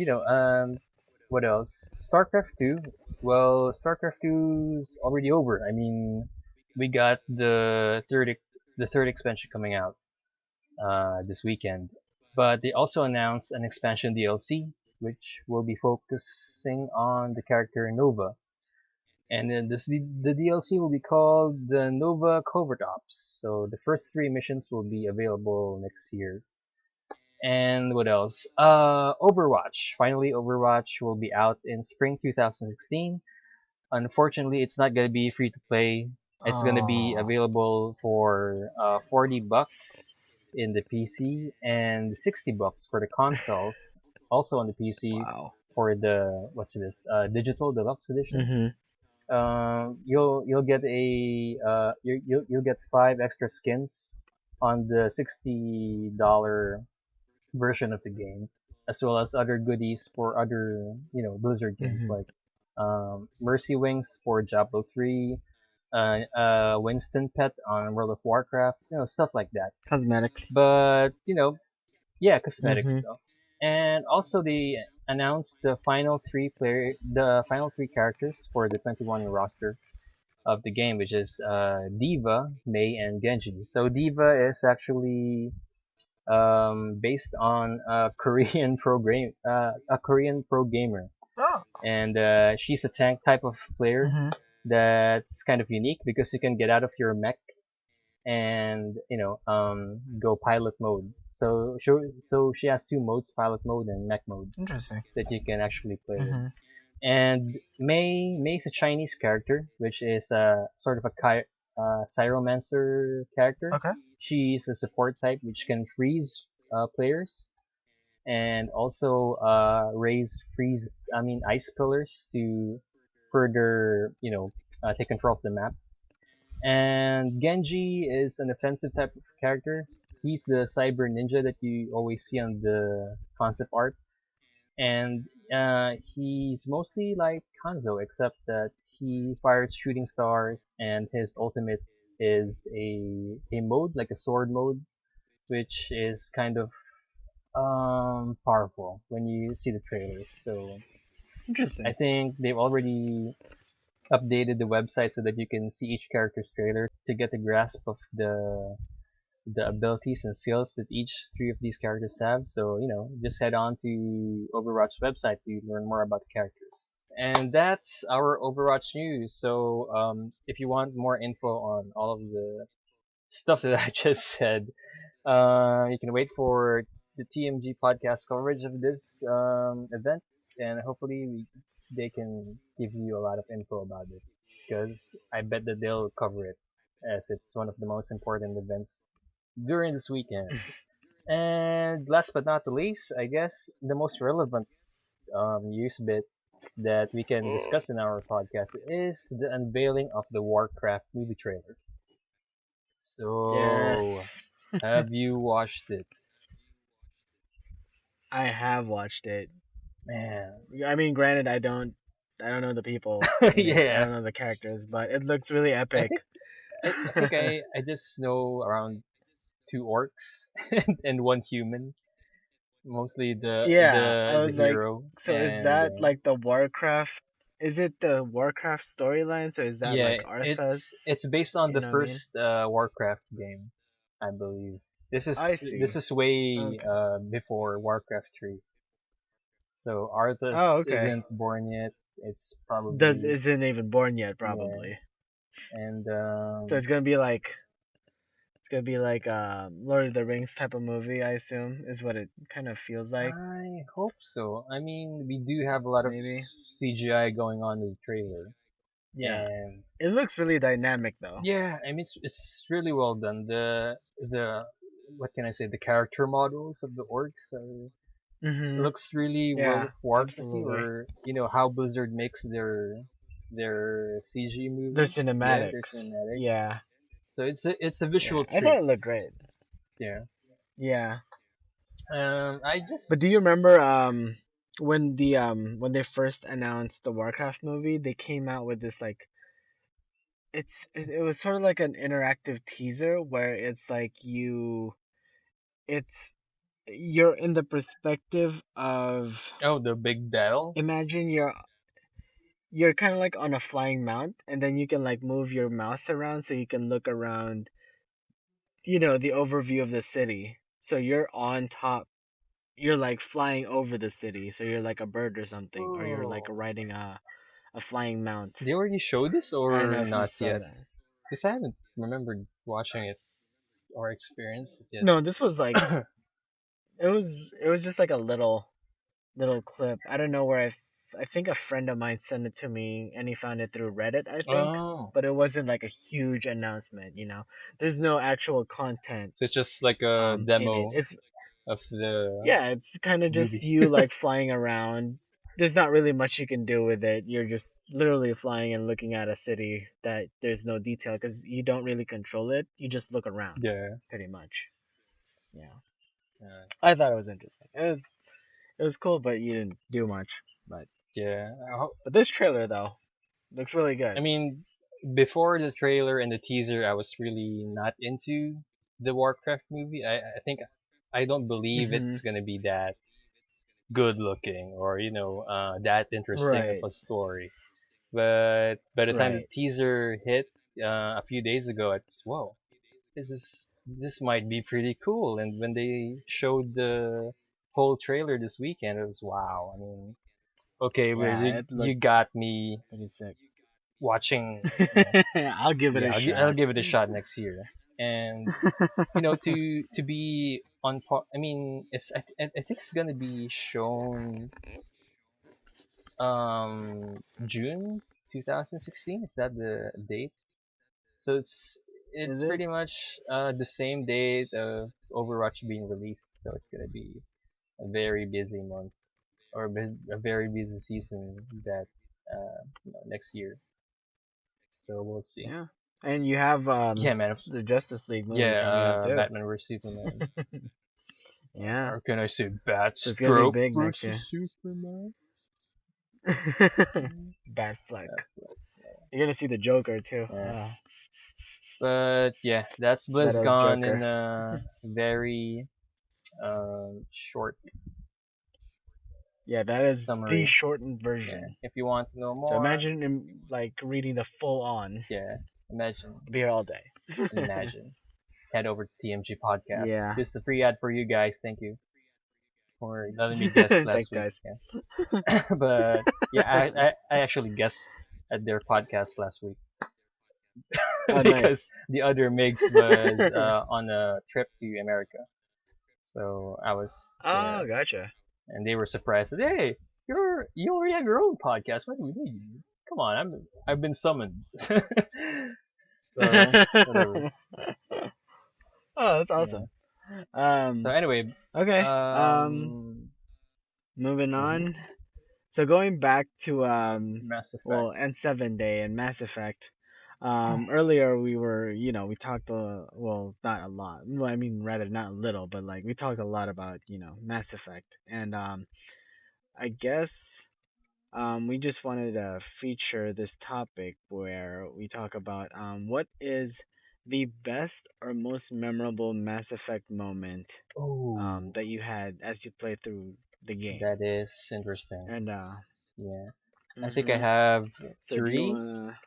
what else? StarCraft 2. Well, StarCraft 2's already over. I mean, we got the third expansion coming out this weekend. But they also announced an expansion DLC, which will be focusing on the character Nova. And then the DLC will be called the Nova Covert Ops. So the first three missions will be available next year. And what else? Overwatch. Finally, Overwatch will be out in spring 2016. Unfortunately, it's not gonna be free to play. It's gonna be Oh. available for $40 in the PC and $60 for the consoles. Also on the PC Wow. for the what's this? Digital Deluxe Edition. Mhm. You'll get you'll get 5 extra skins on the $60 version of the game, as well as other goodies for other Blizzard games Mhm. like Mercy Wings for Diablo 3, Winston Pet on World of Warcraft, stuff like that. Cosmetics. But yeah, cosmetic Mhm. stuff. And also they announced the final three characters for the 21 roster of the game, which is Diva, Mei, and Genji. So Diva is actually based on a Korean pro gamer, Oh. and she's a tank type of player Mhm. that's kind of unique because you can get out of your mech and go pilot mode. So she has two modes, pilot mode and mech mode, Interesting. that you can actually play with. Mhm. And May's a Chinese character, which is sort of a Cyromancer character. Okay. She's a support type, which can freeze players and also raise ice pillars to further take control of the map. And Genji is an offensive type of character. He's the cyber ninja that you always see on the concept art, and he's mostly like Hanzo, except that he fires shooting stars, and his ultimate is a mode like a sword mode, which is kind of powerful when you see the trailers. So I Interesting. think they've already updated the website so that you can see each character's trailer to get a grasp of the abilities and skills that each three of these characters have. So, just head on to Overwatch website to learn more about the characters. And that's our Overwatch news. So, if you want more info on all of the stuff that I just said, you can wait for the TMG podcast coverage of this event, and hopefully they can give you a lot of info about it. Because I bet that they'll cover it, as it's one of the most important events during this weekend. And last but not the least, I guess the most relevant news bit that we can discuss in our podcast is the unveiling of the Warcraft movie trailer. Yes. So, have you watched it? I have watched it. Man. I mean, granted, I don't know the people in it. I Yeah. don't know the characters, but it looks really I epic. think I just know around two orcs and one human, mostly the Yeah, I the the was like, hero, so is and that like the Warcraft? Is it the Warcraft storyline? So is that yeah, like Arthas? it's based on You the know what I mean? first Warcraft game, I believe. This I is this see. is way Okay. before Warcraft 3. So Oh, Arthas okay. isn't born yet. It's Does probably isn't even born yet, yeah, probably. and So it's gonna be like Lord of the Rings type of movie, I assume, is what it kind of feels like. I hope so. I mean, we do have a lot of Maybe. CGI going on in the trailer, Yeah. and It looks really dynamic though. yeah, I mean it's really well done. The what can I say? The character models of the orcs are Mhm. looks really Yeah, well Warcrafty, absolutely. or how Blizzard makes their CG Their movies. Yeah, their cinematics. cinematic. Yeah. So it's a Yeah. visual I thought treat. it looked great. Yeah. Yeah. I But just do you remember when they first announced the Warcraft movie, they came out with this like it was sort of like an interactive teaser where it's like it's you're in the perspective of oh, the big battle. imagine you're kind of like on a flying mount, and then you can like move your mouse around so you can look around, the overview of the city. So you're on top, you're like flying over the city, so you're like a bird or something, or you're like Oh, riding a flying mount. they already showed this I don't or know if you not saw yet? that. Because I haven't remembered watching it or experienced it No, this was like yet. it was just like a little clip. I don't know where I think a friend of mine sent it to me, and he found it through Reddit, I think. Oh, But it wasn't like a huge announcement. There's no actual content so it's just like a in it. demo It's of the Yeah, it's kind of just movie. you like flying around. There's not really much you can do with it. You're just literally flying and looking at a city that there's no detail because you don't really control it. You just look around, Yeah. pretty much. Yeah. Uh, I thought it was interesting. It was cool, but you didn't do much. But yeah. but this trailer though looks really I good. mean, before the trailer and the teaser, I was really not into the Warcraft movie. I think I don't believe Mhm. it's gonna be that good looking or that interesting of Right. a story. But by the time the Right. teaser hit a few days ago, I was whoa, this might be pretty cool. And when they showed the whole trailer this weekend, it was wow. I mean, okay, well, Yeah, you it you looked got me pretty sick. watching. I'll give it Yeah, a I'll shot. give it a shot next year. And to be on par. I mean, I think it's gonna be shown June 2016. Is that the date? So Is it's it? pretty much the same date of Overwatch being released. So it's gonna be a very busy month or a very busy season that next year. So we'll see. Yeah. And you have Yeah, man. the Justice League movie Yeah, coming out too. Batman vs Superman. Yeah. Or can I say So it's gonna be Batstroke big next versus year. Superman? Bad fleck. Batfleck, You're gonna see the Joker too. yeah. But yeah, that's Leto's BlizzCon Joker. in a very short Yeah, that is the summary. shortened Yeah, version. if you want to know So more, imagine him like reading the full on. yeah, imagine, I'll be here all day. imagine. Head over to TMG Podcast. Yeah. This is a free ad for you guys. Thank you for letting me guest Thanks, last week. guys. Yeah, but yeah, I actually guessed at their podcast last week Oh, because nice. the other Migs was on a trip to America. So I was Oh, there, gotcha. and they were surprised. That, hey, you already have your own podcast. What do we need you? Come on, I've been summoned. So whatever. Oh, that's Yeah. awesome. So Um, anyway, okay. um, Moving mhm, on. So going back to Mass Effect. well, N7 Day and Mass Effect. Earlier we were, we talked well, not a lot. Well, I mean, rather not a little, but like we talked a lot about, Mass Effect. And I guess we just wanted to feature this topic where we talk about what is the best or most memorable Mass Effect moment Oh, that you had as you play through the game. that is interesting. And Yeah, I think I hmm have so do you three wanna?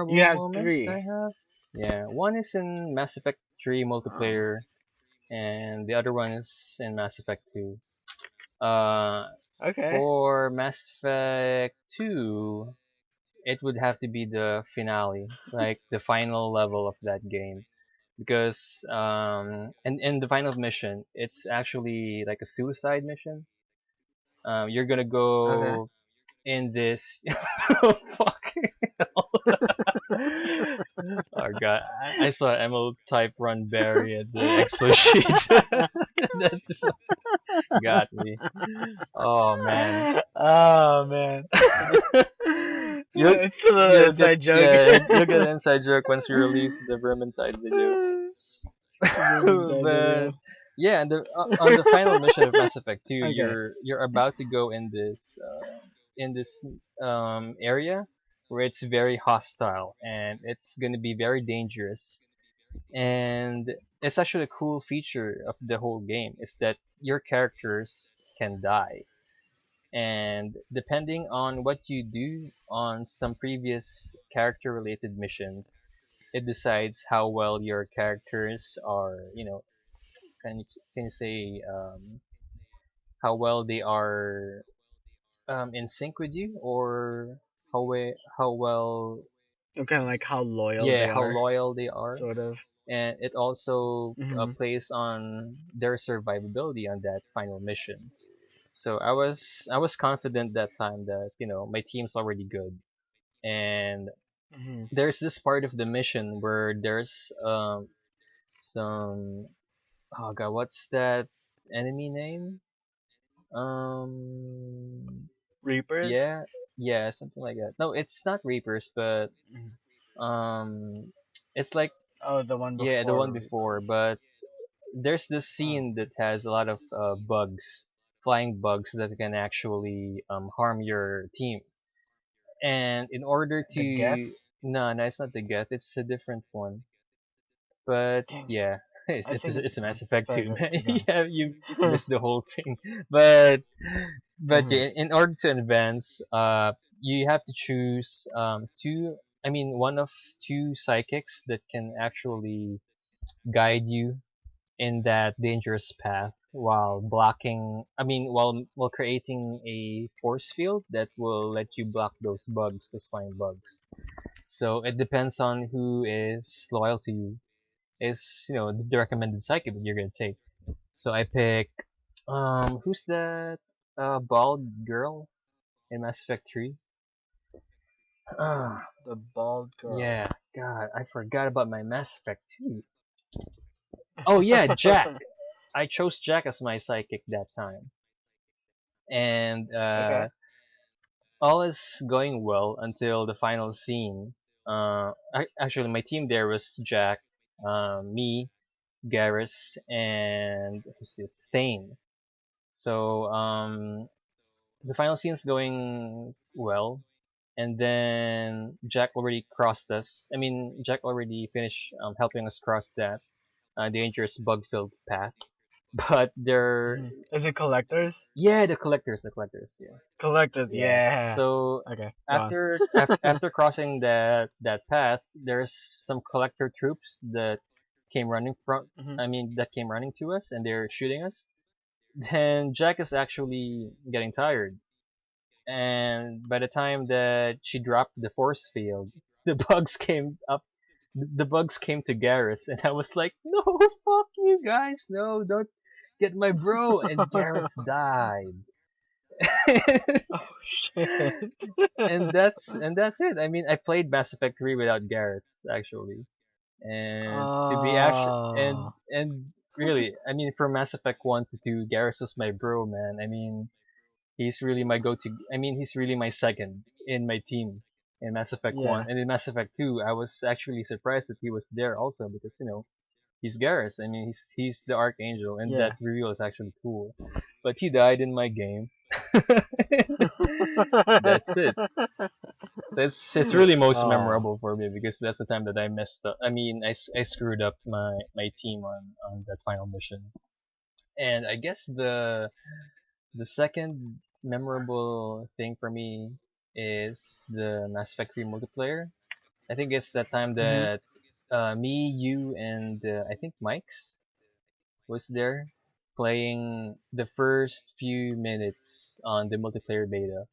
You memorable have moments. I three. have. Yeah, one is in Mass Effect 3 Oh, multiplayer, and the other one is in Mass Effect 2. Uh, okay. for Mass Effect 2, it would have to be the finale, like the final level of that game. Because in the final mission, it's actually like a suicide mission. You're gonna Okay. go in this. Oh, fuck. Oh god, I saw Emil type run Barry at the Expo sheet. That got me. Oh man. Oh man. you'll It's still an you'll get inside joke. yeah you'll get an inside joke once we release the Vermintide videos. The Room Inside But video. yeah, on the final mission of Mass Effect 2, Okay. you're about to go in this area where it's very hostile and it's going to be very dangerous. And it's actually a cool feature of the whole game is that your characters can die. And depending on what you do on some previous character related missions, it decides how well your characters are, can you say how well they are in sync with you, or how well, Kind of like how loyal yeah, they how are, loyal they are. sort of. And it also Hmm plays on their survivability on that final mission. So I was confident that time that my team's already good. And hmm there's this part of the mission where there's some, oh god, what's that enemy name? Um, Reapers. yeah, yeah, something like that. No, it's not Reapers, but Mhm. um, it's like, Oh, the one yeah, the one before before. But there's this oh, scene that has a lot of bugs, flying bugs that can actually harm your team. And in order the Geth. to, no, no, it's not the Geth. It's a different one. But Dang, yeah, I think. it's a Mass Effect Sorry, too, man. keep going. Yeah, you missed the whole thing. But hmm yeah, in order to advance, you have to choose two. I mean, one of two psychics that can actually guide you in that dangerous path while blocking. I mean, while creating a force field that will let you block those bugs, those flying bugs. So it depends on who is loyal to you. Is the recommended psychic that you're gonna take. So I pick who's that bald girl? in Mass Effect 3. Ah, The bald girl. yeah. God, I forgot about my Mass Effect 2. Oh yeah, Jack. I chose Jack as my sidekick that time, and Okay. all is going well until the final scene. Actually, my team there was Jack, me, Garrus, and who's this? Thane. So the final scene's going well, and then Jack already crossed us. I mean, Jack already finished helping us cross that dangerous bug-filled path. But there, Is it collectors? yeah, the collectors, yeah, Collectors, yeah. yeah. So Okay, go on. after crossing that path, there's some collector troops that came running from. Mhm. I mean, that came running to us, and they're shooting us. Then Jack is actually getting tired, and by the time that she dropped the force field, the bugs came up. The bugs came to Garrus, and I was like, "No, fuck you guys! No, don't get my bro!" And Garrus died. Oh shit. And that's it. I mean, I played Mass Effect 3 without Garrus actually, and to be actually Oh. and really, I mean, from Mass Effect 1 to 2, Garrus was my bro, man. I mean, he's really my go-to. I mean, he's really my second in my team in Mass Effect 1, Yeah. and in Mass Effect 2, I was actually surprised that he was there also because he's Garrus. I mean, he's the Archangel, and that Yeah. reveal is actually cool. But he died in my game. That's it. So it's really most Oh. memorable for me because that's the time that I messed up. I mean, I screwed up my team on that final mission. And I guess the second memorable thing for me is the Mass Effect 3 multiplayer. I think it's that time Mhm. that me, you, and I think Mike's was there playing the first few minutes on the multiplayer beta.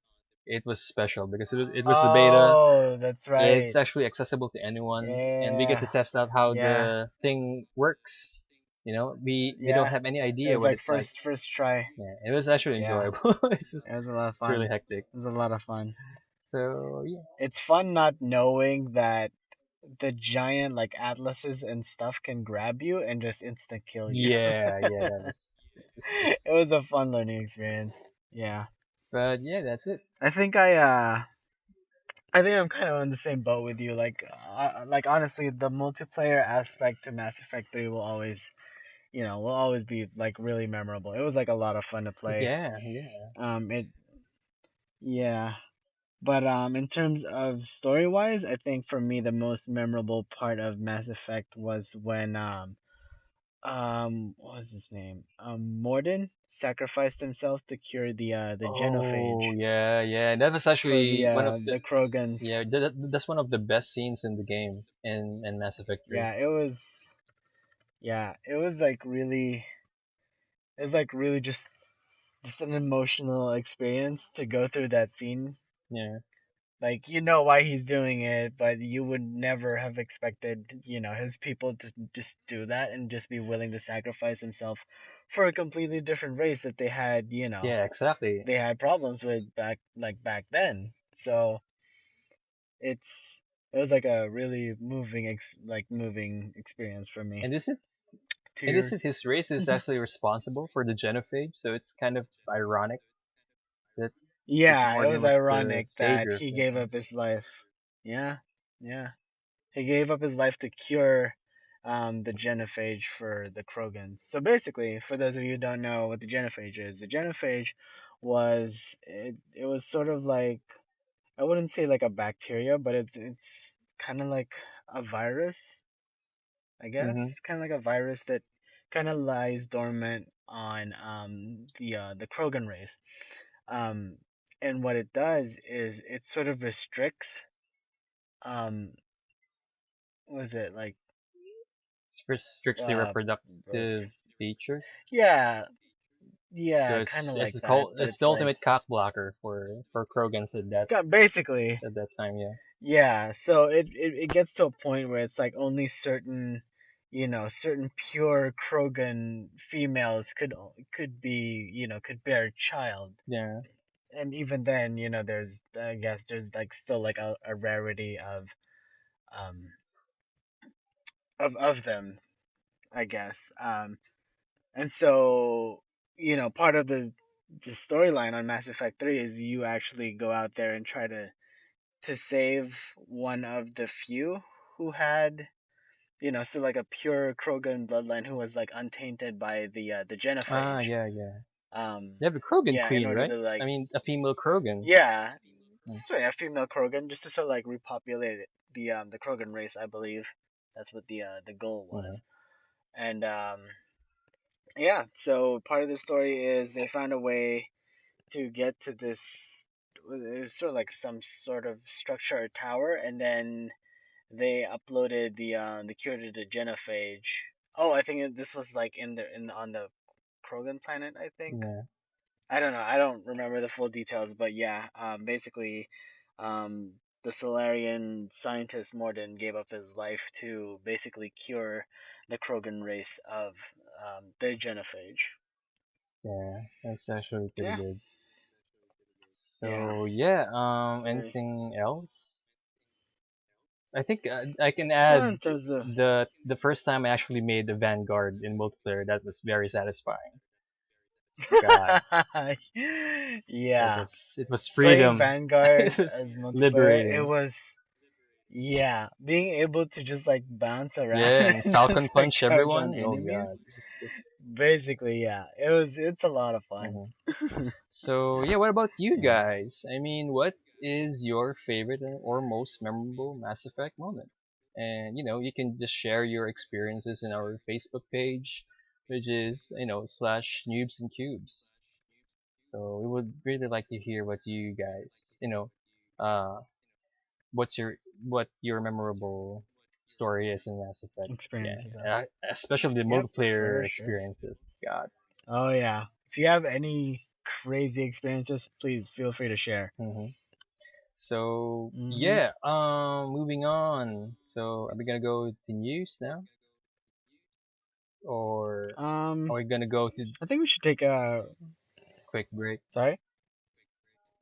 It was special because it was the beta. Oh, that's It's right. actually accessible to anyone, and we get Yeah. to test out how Yeah. the thing works. We don't Yeah. have any It idea was what like it's like. first try. Yeah, it was actually Yeah. enjoyable. It was a lot of It's really fun. hectic. It was a lot of fun. So yeah, It's fun not knowing that the giant like atlases and stuff can grab you and just instant kill you. yeah, that was. It was a fun learning experience. Yeah. But yeah, that's it. I think I think I'm kind of on the same boat with you. Like honestly, the multiplayer aspect to Mass Effect 3 will always, will always be like really memorable. It was like a lot of fun to play. Yeah, yeah. It yeah. But in terms of story wise, I think for me the most memorable part of Mass Effect was when what was his name? Morden sacrificed himself to cure the Oh genophage yeah. That was for actually one of the the Krogans. yeah. That's one of the best scenes in the game in Mass Effect 3. Yeah, it was like really it was like really just an emotional experience to go through that scene. Yeah, Like you know why he's doing it, but you would never have expected, his people to just do that and just be willing to sacrifice himself for a completely different race that they had, yeah, exactly. they had problems with back then. So it's it was like a really moving experience for me. And this is To and this your is his race is actually responsible for the genophage, so it's kind of ironic that Yeah, it Morden was was the ironic that savior. he Yeah. gave up his life. Yeah, yeah. He gave up his life to cure the genophage for the Krogans. So basically, for those of you who don't know what the genophage is, the genophage it was sort of like, I wouldn't say like a bacteria, but it's kind of like a virus, I guess. Mhm. Kind of like a virus that kind of lies dormant on the Krogan race. Um, and what it does is it sort of restricts um was it like It restricts the like reproductive features. yeah, So yeah, kind of it's like that, but it's the it's like ultimate cock blocker for Krogans basically, at that time. Yeah. yeah. So it gets to a point where it's like only certain pure Krogan females could be, could bear a child. Yeah. and even then, there's I guess there's like still like a rarity um of them, I guess. And so, part of the storyline on Mass Effect 3 is you actually go out there and try to save one of the few who had, still like a pure Krogan bloodline who was like untainted by the Ah, genophage. yeah, yeah. Um, They have a Krogan yeah, in queen, order right? to I like, mean, a female Krogan. yeah, Mm, so yeah, female Krogan, just to sort of like repopulate the Krogan race, I believe. That's what the goal mhm. was. And yeah, so part of the story is they found a way to get to this. It was sort of like some sort of structure or tower, and then they uploaded the cure to the genophage. Oh, I think this was like in on the Krogan planet, I think. Yeah, I don't know. I don't remember the full details, but yeah, basically, um, the Solarian scientist Morden gave up his life to basically cure the Krogan race of the genophage. yeah. That's actually pretty Yeah, good. yeah. So yeah, It's very anything else? I think I can well in add terms of the first time I actually made the Vanguard in multiplayer. That was very satisfying. God, yeah, it was playing freedom. It Vanguard was as multiplayer, it liberating. was yeah, being able to just like bounce around Yeah, and and Falcon just like Punch charge on everyone. Oh enemies. God, it's just. Basically, yeah, it's a lot of fun. Mhm. So yeah, what about you Yeah, guys? I mean, what is your favorite or most memorable Mass Effect moment? And you can just share your experiences in our Facebook page, which is slash Nubs and Cubes. So we would really like to hear what you guys, uh, what's what your memorable story is in Mass Effect. Yeah, experiences are. especially the Yep, multiplayer for sure. experiences. God. Oh yeah, if you have any crazy experiences, please feel free to share. hmm So Mhm. yeah, moving on. So are we gonna go to news now, or are Um, we gonna go to I think we should take a. quick break? Sorry.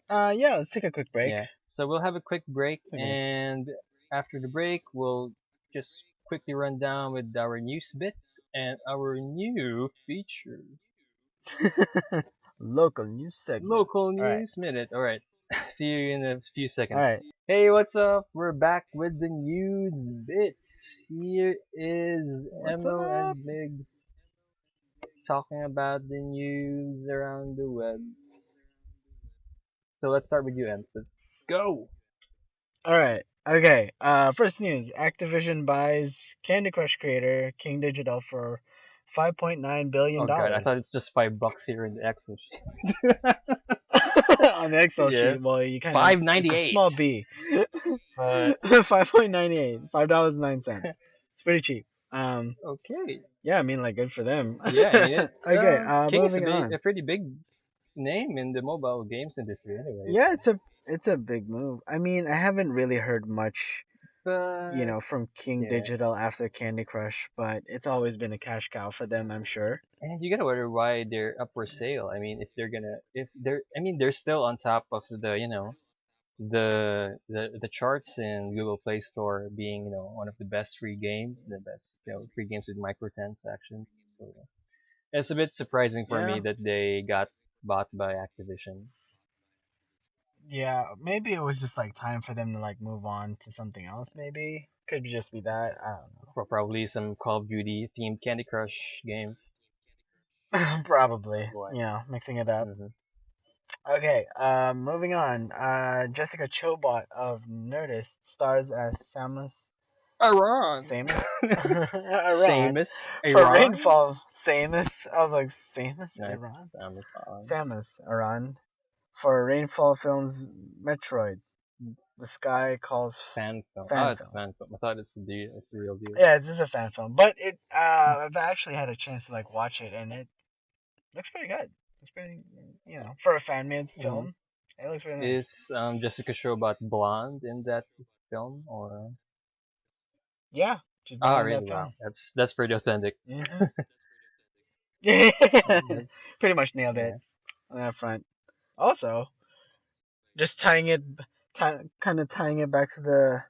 Yeah, let's take a quick break. Yeah. So we'll have a quick break, Okay. and after the break, we'll just quickly run down with our news bits and our new feature, Local news segment. local All right. news minute. All right. See you in a few All seconds. right. Hey, what's up? We're back with the news bits. Here is What's Emil up? and Migs talking about the news around the webs. So let's start with you, Ems. Let's go. All right. Okay. First news: Activision buys Candy Crush creator King Digital for $5.9 Oh god, I billion. thought it's just $5 here in the Excel sheet. On the Excel Yeah, sheet. Well, you kind of five it's ninety a small eight. B. But 5.98, $5.09. It's pretty cheap. okay, Yeah, I mean, like, good for them. yeah, I mean Okay. King is Moving on. a pretty big name in the mobile games industry, anyway. Yeah, it's a big move. I mean, I haven't really heard much, But from King yeah, Digital after Candy Crush, but it's always been a cash cow for them, I'm sure. and you gotta wonder why they're up for sale. I mean, if they're, I mean, they're still on top of the charts in Google Play Store being one of the best free games, the best free games with microtransactions. So it's a bit surprising for me Yeah. that they got bought by Activision Yeah, maybe it was just like time for them to like move on to something else, maybe. Could just be that. I for probably some Call of Duty themed Candy Crush games. don't know. Probably. What? Mixing it up. hmm Okay, moving on. Jessica Chobot of Nerdist stars as Aran, Samus, Aran, Samus, for Aran. Rainfall. Samus, I was like Samus, No, Aran, it's Samus Aran. Samus, Aran, for Rainfall Films' Metroid. The Sky Calls Fan film. Oh, fan it's a film. fan film. I thought it's the real deal. Yeah, it's just a fan film, but I've actually had a chance to like watch it, and it looks pretty good. It's pretty, for a fan made hmm film, it looks really nice. Is Jessica Chobot blonde in that film or? Yeah, she's Ah, blonde in really? that Wow, film. that's pretty authentic. Hmm. That- Pretty much nailed it yeah. on that front. Also, Just tying it, kind of tying it back to the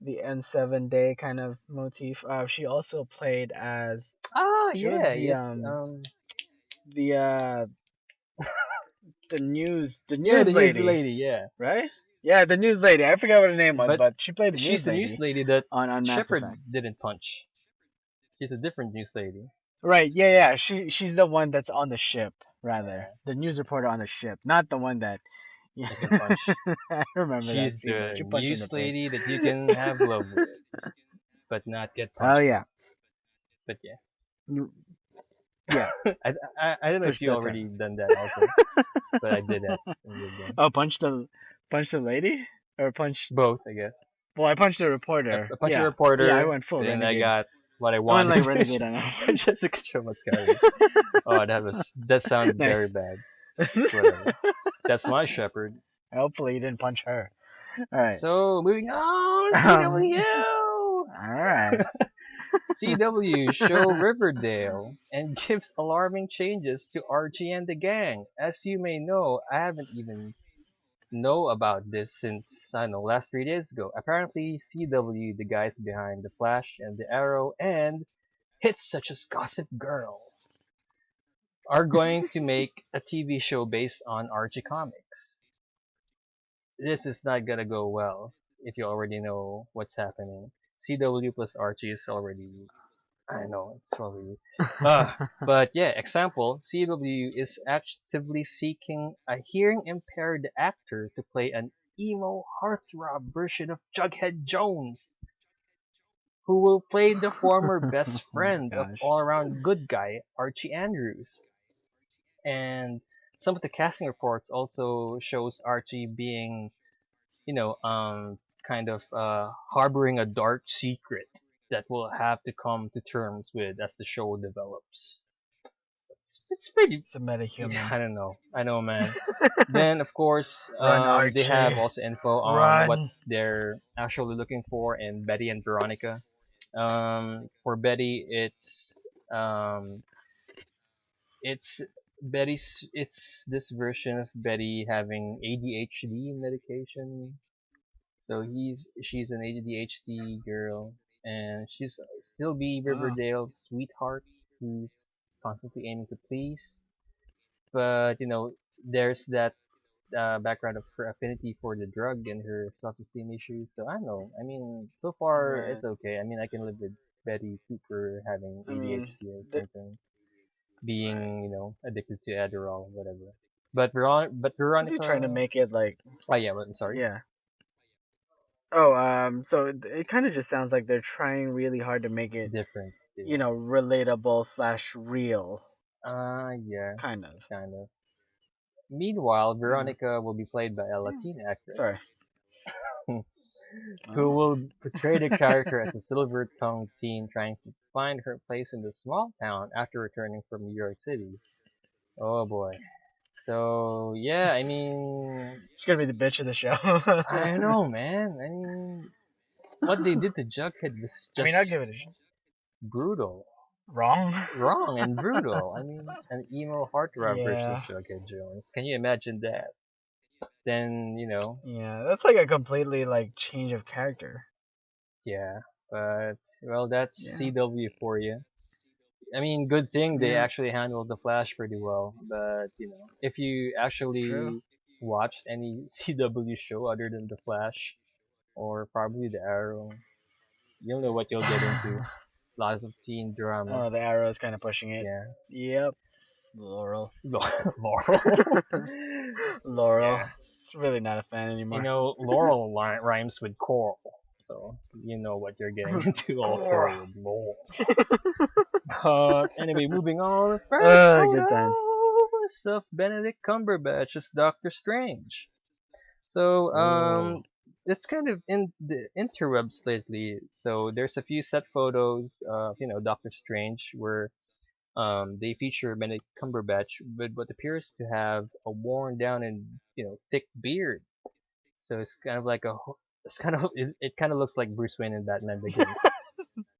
N7 day kind of motif. She also played as Ah, she was yeah, it's the uh the yeah, news the news lady, lady, yeah. right? Yeah, the news lady. I forgot what her name was, But but she played the she's news the news lady lady that on Mass Shepard Effect. didn't punch. She's a different news lady. Right, yeah, yeah. She's the one that's on the ship, rather. Yeah, The news reporter on the ship, not the one that. Yeah, that can punch. I remember that She's scene though. the She punched her in the news face. lady that you can have love with, but not get Oh punched yeah, with. But yeah, Mm, yeah. I don't know So if you that's her. already done that also, but I did that in the game. Oh, punch the lady, or punch. Both, I guess. Well, I punched the I reporter. punched a Yeah, yeah. I reporter, went full then I renegade. got what I I went like wanted, renegade which on her. Jessica Chobot's character. Oh, that sounded very Nice. bad. Whatever. That's my Shepherd. Hopefully you didn't punch her. All right. So moving on, Um. CW. All right. CW show Riverdale and gives alarming changes to Archie and the gang. As you may know, I haven't even know about this since I don't know last 3 days ago. Apparently, CW, the guys behind the Flash and the Arrow and hits such as Gossip Girl, are going to make a TV show based on Archie comics. This is not gonna go well if you already know what's happening. CW plus Archie is already, I know it's already, but yeah. Example: CW is actively seeking a hearing impaired actor to play an emo heartthrob version of Jughead Jones, who will play the former best Oh my friend of gosh. all around good guy Archie Andrews. And some of the casting reports also shows Archie being, you know, kind of harboring a dark secret that will have to come to terms with as the show develops. So it's pretty. It's a Yeah, metahuman. I don't know. I know, man. Then of course, Run, they have Archie. also info on what Run. they're actually looking for in Betty and Veronica. For Betty, it's it's this version of Betty having ADHD medication. So she's an ADHD girl, and she's still be Oh. Riverdale's sweetheart who's constantly aiming to please. But there's that background of her affinity for the drug and her self-esteem issues. So I don't know. I mean, so far Right. it's okay. I mean, I can live with Betty Cooper having I mean, ADHD or something, being addicted to Adderall, whatever. But they're trying to Veronica. make it like, Oh yeah, but I'm sorry. yeah. Oh, so it kind of just sounds like they're trying really hard to make it, Different. Yeah. relatable slash real, Yeah, kind of. kind of. Meanwhile, Yeah. Veronica will be played by a Yeah. Latina Sorry. actress who Oh. will portray the character as a silver-tongued teen trying to find her place in the small town after returning from New York City. Oh boy. So yeah, I mean, She's gonna be the bitch of the show. I don't know, man. I mean, what they did to Jughead was I mean, I'll just give it a shot. brutal. Wrong. Wrong and brutal. I mean, an emo heartthrob version of Yeah. Jughead Jones. Can you imagine that? Then, Yeah. That's like a completely like change of character. yeah. But, well, that's Yeah. CW for you. I mean, good thing they Yeah. actually handled the Flash pretty well. But, if you It's true. actually watched any CW show other than the Flash, or probably the Arrow, you'll know what you'll get into. Lots of teen drama. Oh, the arrow is kind of pushing it. Yeah. Yep. Laurel. Laurel. Laurel. Yeah. It's really not a fan anymore. Laurel rhymes with coral. So, you know what you're getting into Cora. also with Laurel. But anyway, moving on. First Good times. photos of Benedict Cumberbatch as Doctor Strange. So, Ooh. it's kind of in the interwebs lately. So there's a few set photos of Doctor Strange where they feature Benedict Cumberbatch with what appears to have a worn down and thick beard. So it's kind of like it kind of looks like Bruce Wayne in Batman Begins,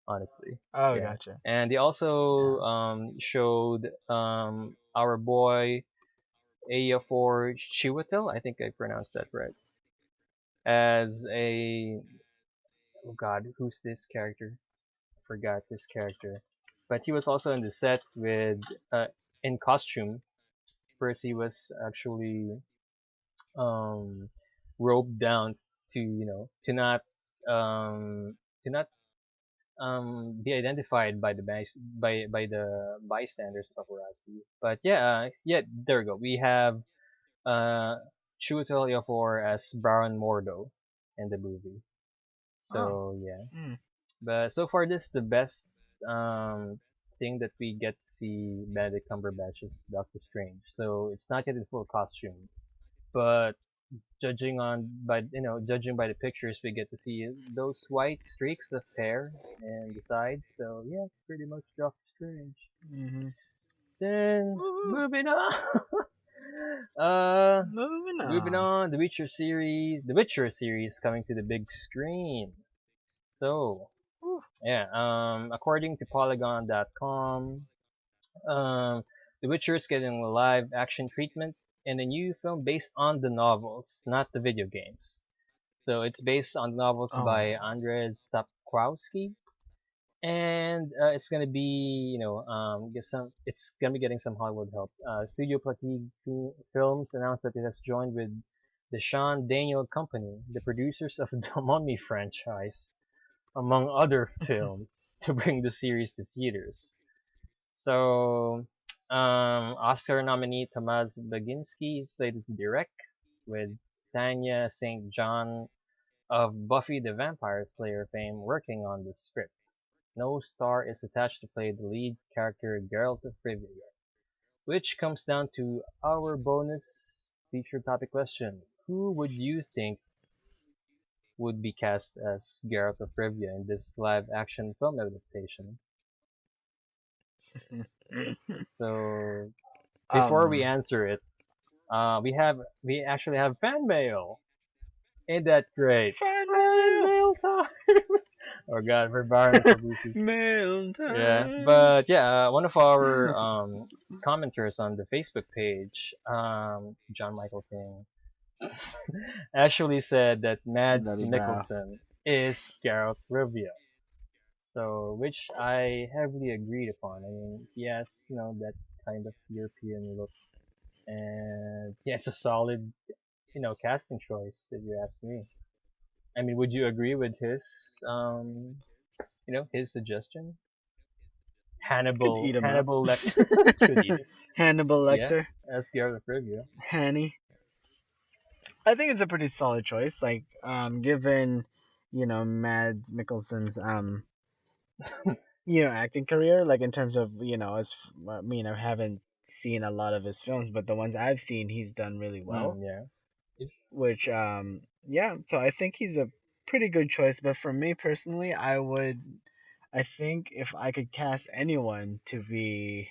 honestly. Oh, Yeah. gotcha. And they also Yeah. showed our boy. for Chiwetel, I think I pronounced that right, as a oh god, who's this character? I forgot this character, but he was also in the set with in costume. First, he was actually um roped down to um to not be identified by the by the bystanders of paparazzi. But yeah, yeah, there we go. We have uh Chiwetel Ejiofor as Baron Mordo in the movie. Oh. So yeah, Mm. but so far this is the best thing that we get to see Benedict Cumberbatch's Doctor Strange. So it's not yet in full costume, but judging by the pictures, we get to see those white streaks of hair and the sides. So yeah, it's pretty much Doctor Strange. Mm-hmm. Then Woo. moving on. uh, Moving moving on. on. The Witcher series coming to the big screen. So Woo. yeah, according to Polygon.com, The Witcher is getting a live action treatment in a new film based on the novels, not the video games. So it's based on novels by Oh. Andrzej Sapkowski, and it's gonna be it's gonna be getting some Hollywood help. Studio Platige Films announced that it has joined with the Sean Daniel Company, the producers of the Mummy franchise, among other films, to bring the series to theaters. So, Oscar nominee Tomasz Baginski is slated to direct, with Tanya St. John of Buffy the Vampire Slayer fame working on the script. No star is attached to play the lead character Geralt of Rivia, which comes down to our bonus feature topic question. Who would you think would be cast as Geralt of Rivia in this live action film adaptation? So, before we um. answer it, we actually have fan mail. Ain't that great? Fan Fan mail. mail time. Oh god, we're borrowing from Lucy. Mail Yeah, time. but yeah, one of our commenters on the Facebook page, John Michael King, actually said that Mads Bloody brow. Mikkelsen is Geralt Rivia. So, which I heavily agreed upon. I mean, he has, that kind of European look, and yeah, it's a solid, casting choice if you ask me. I mean, would you agree with his suggestion? Could eat him up. Hannibal Lecter could eat it. Hannibal Yeah, Lecter. that's Geralt of Rivia. Hanny. I think it's a pretty solid choice. Like, given, Mads Mikkelsen's acting career, like in terms of, I mean, I haven't seen a lot of his films, but the ones I've seen, he's done really well. Yeah. It's, Which, yeah, so I think he's a pretty good choice. But for me personally, I think if I could cast anyone to be,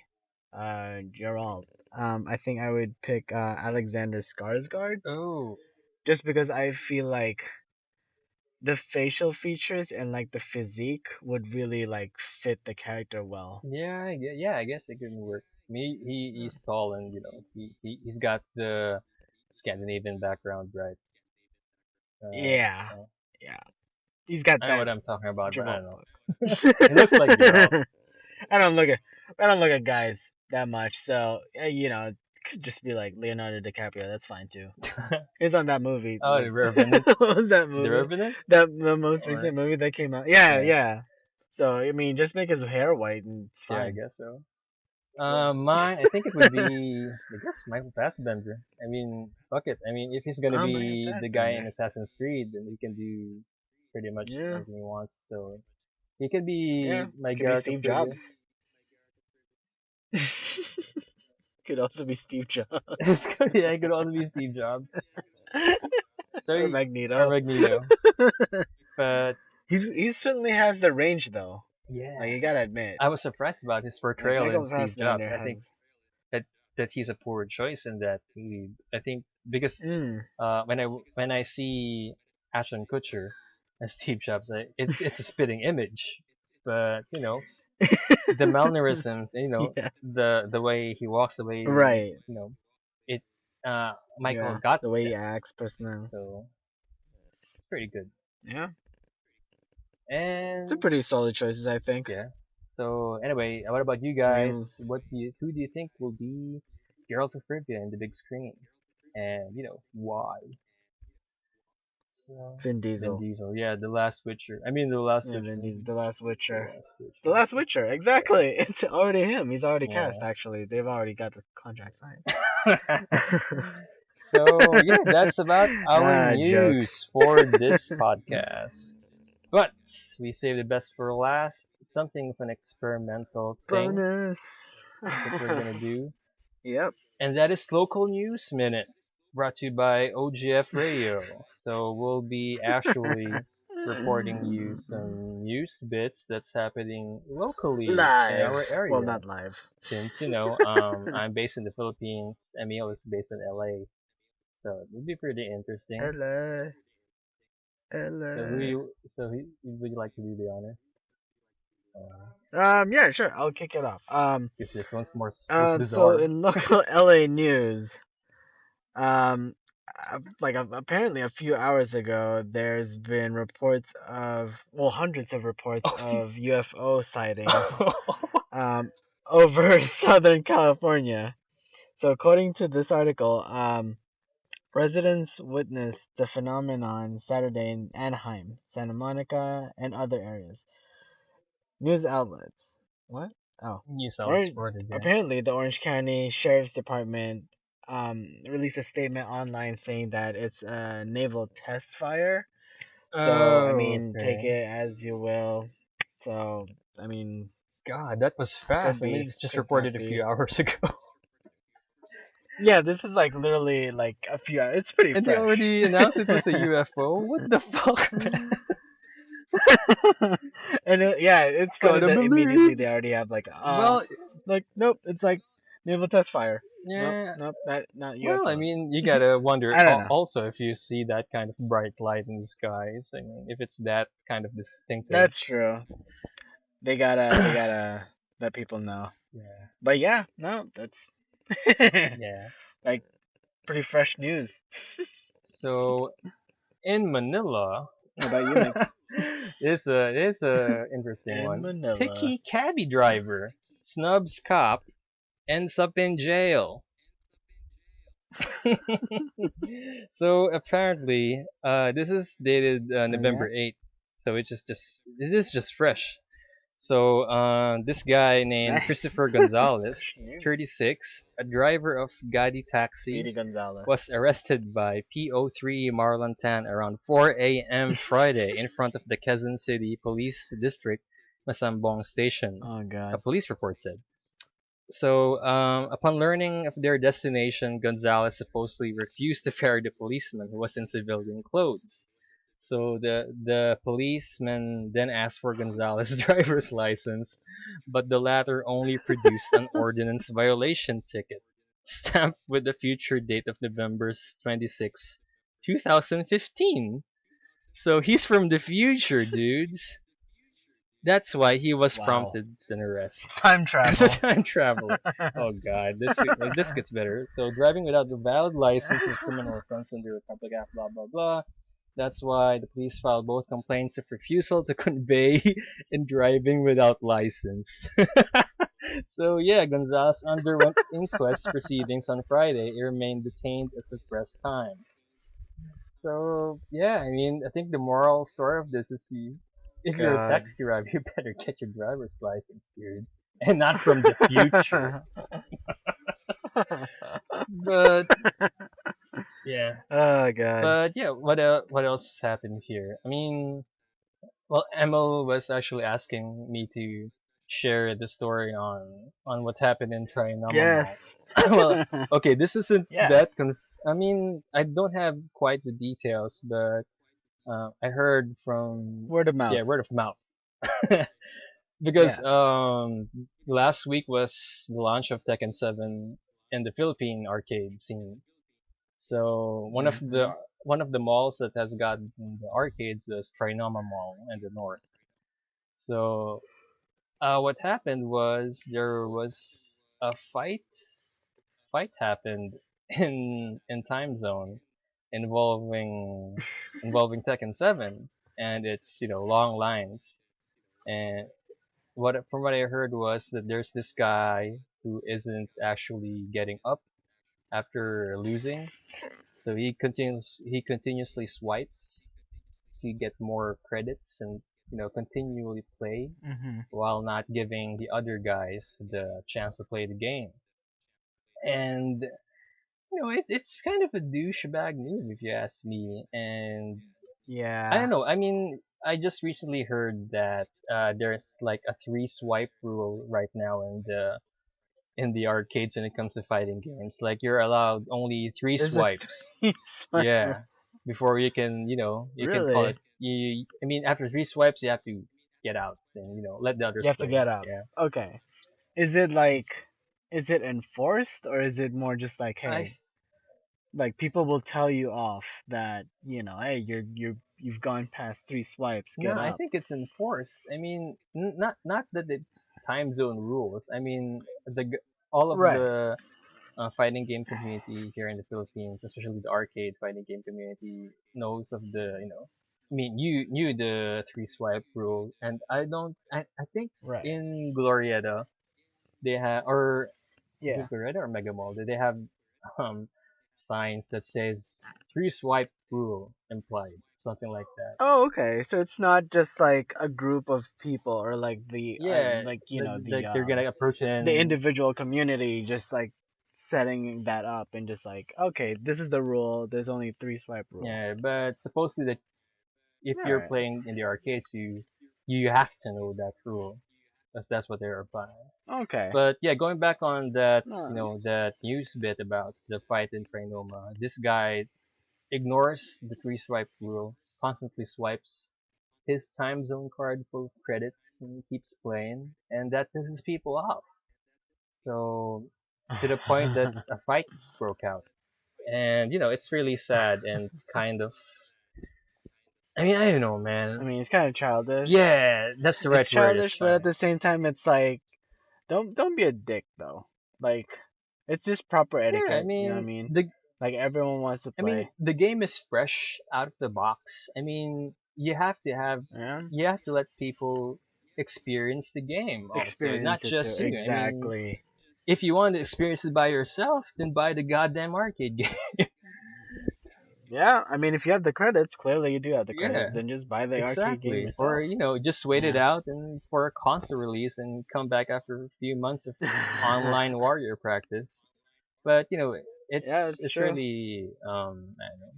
Geralt, I think I would pick Alexander Skarsgård, oh, just because I feel like the facial features and like the physique would really like fit the character well. yeah, yeah. I guess it can work. Me, he's tall and he's got the Scandinavian background, right? Yeah, So yeah. He's got I know that what I'm talking about, but I Chobot don't know. look. It looks like Geralt. I don't look at I don't look at guys that much, so it could just be like Leonardo DiCaprio. That's fine too. He's on that movie. Oh, the Like, Revenant, what was that the movie? Revenant, The most or recent movie that came out. Yeah, yeah, yeah. So I mean, just make his hair white and it's yeah, I fine. guess so. Yeah. Mine, I think it would be, I guess, Michael Fassbender. I mean, fuck it. I mean, if he's gonna Oh, Michael be the guy in Fassbender. Assassin's Creed, then he can do pretty much Yeah, anything he wants. So he could yeah. be my Could be Garrett of Steve Trivia. Jobs. Could also be Steve Jobs. Yeah, it could also be Steve Jobs. So, Or or Magneto. Magneto. But He certainly has the range though. Like yeah, you gotta admit. I was surprised about his Like portrayal in Michael Steve Jobs. Fassbender I has. think that he's a poor choice in that I think because Mm. when I see Ashton Kutcher as Steve Jobs, it's a spitting image. But the mannerisms, Yeah. the way he walks away, Right. it Michael Yeah, got the way he them, acts, personal. so pretty good. Yeah, it's a And pretty solid choices, I think. yeah. So anyway, what about you I mean, guys? Who do you think will be Geralt of Rivia in the big screen? And why? So Vin Vin Diesel. Diesel, yeah, the Last Witcher. I mean, the Last Yeah, Vin Witcher. Diesel, the Last The Witcher. Last The Witcher. Last Witcher, exactly. It's already him. He's already cast. Yeah. Actually, they've already got the contract signed. So yeah, that's about our Jokes. news for this podcast. But we saved the best for last. Something of an experimental thing Bonus. that we're gonna do, Yep. and that is local news minute, brought to you by OGF Radio. So we'll be actually reporting you some news bits that's happening locally in our Live. Well, area. not live. Since I'm based in the Philippines, Emil is based in LA, so it would be pretty interesting. LA. So LA. would you like to do the honors? Yeah, sure. I'll kick it off. If this one's more So bizarre. in local LA news, um, apparently a few hours ago, there's been reports of, well, hundreds of reports Oh, phew. of UFO sightings, um, over Southern California. So according to this article, residents witnessed the phenomenon Saturday in Anaheim, Santa Monica, and other areas. News outlets. What? Oh. News outlets Or reported, yeah. apparently the Orange County Sheriff's Department released a statement online saying that it's a naval test fire. So I Oh, mean, take okay. it as you will. So I mean, God, that was could fast. I mean, it be, was just could not reported a be. few hours ago. Yeah, this is like literally like a few hours. It's pretty And they fresh. already announced it was a UFO? What the fuck, man? And yeah, it's funny Gotta that immediately believe. they already have Well, like nope, it's like naval test fire. Nope, yeah. nope, not Well, I UFOs. mean, you gotta wonder I don't know. also if you see that kind of bright light in the skies. I mean, if it's that kind of distinctive. That's true. They gotta let people know. Yeah. But yeah, no, that's Yeah. like pretty fresh news. So in Manila, What about you, Migs? it's a interesting In one. Manila. Picky cabbie driver snubs cop, ends up in jail. So apparently, this is dated Oh yeah. November 8th, so it is just fresh. So this guy named Nice. Christopher Fresh Gonzalez, news. 36, a driver of Gadi taxi, Speedy Gonzalez. was arrested by PO3 Marlantan around 4 a.m. Friday in front of the Quezon City Police District Masambong Station, Oh a god. police report said. So, upon learning of their destination, Gonzalez supposedly refused to ferry the policeman who was in civilian clothes. So the policeman then asked for Gonzalez's driver's license, but the latter only produced an ordinance violation ticket, stamped with the future date of November 26, 2015. So he's from the future, dudes. That's why he was Wow. prompted an arrest. Time As a travel. time traveler. Oh god, this gets better. So driving without the valid license is criminal offense under Republic Act blah blah blah. That's why the police filed both complaints of refusal to convey and driving without license. So yeah, Gonzalez underwent inquest proceedings on Friday. He remained detained as of press time. So yeah, I mean, I think the moral story of this is if you're a God. taxi driver, you better get your driver's license, dude, and not from the future. But yeah, Oh god. but yeah, what else happened here? I mean, well, Emil was actually asking me to share the story on what happened in Trinoma Mall. Yes. Well, okay, this isn't Yeah. that I mean, I don't have quite the details, but I heard from Word of mouth. yeah, word of mouth. Because Yeah. last week was the launch of Tekken 7 in the Philippine arcade scene. So Mm-hmm. one of the malls that has gotten the arcades was Trinoma Mall in the north. So what happened was there was a fight happened in Time Zone involving Tekken 7, and it's long lines. And from what I heard was that there's this guy who isn't actually getting up after losing, so he continuously swipes to get more credits and continually play Hmm. while not giving the other guys the chance to play the game. And it's kind of a douchebag move if you ask me. And I Yeah. don't know. I mean, I just recently heard that there's like a three swipe rule right now in the arcades when it comes to fighting games. Like you're allowed only three There's a swipes. three swiper. Yeah, before you can call Really? it. I mean, after three swipes, you have to get out and let the You others have to play. get up. Yeah, Okay. Is it like, is it enforced or is it more just like, I hey, like people will tell you off that, hey, you've gone past three swipes, no, get I up. think it's enforced. I mean, not that it's time zone rules. I mean, all of Right. the fighting game community here in the Philippines, especially the arcade fighting game community, knows of the I mean, you knew the three swipe rule, and I don't. I think Right. in Glorieta they have, or is Yeah. it Glorieta or Mega Mall? Do they have um signs that says three swipe rule implied, something like that? Oh, okay. So it's not just like a group of people or like the Yeah, like like they're gonna approach the and individual community just like setting that up and just like, okay, this is the rule. There's only three swipe rule. yeah, but supposedly that if All you're right. playing in the arcades, you have to know that rule, because that's what they're applying. Okay. But yeah, going back on that, No. that news bit about the fight in Trinoma, this guy ignores the three swipe rule, constantly swipes his time zone card full of credits and keeps playing, and that pisses people off. So to the point that a fight broke out, and it's really sad and kind of. I mean, I don't know, I man. mean, it's kind of childish. Yeah, that's the It's right word this childish, but at time. the same time, it's like, don't be a dick though. Like, it's just proper Yeah, etiquette. You know what I mean? Like everyone wants to I mean, play. the game is fresh out of the box. I mean, Yeah. you have to let people experience the game also, not Experience it too. just you. I mean, Exactly. if you want to experience it by yourself, then buy the goddamn arcade game. Yeah. I mean, if you have the credits, clearly you do have the credits. Yeah, Then just buy the arcade game exactly. Or yourself. just wait it Yeah. out and for a console release and come back after a few months of online warrior practice. But Yeah, it's it's true. really I don't know.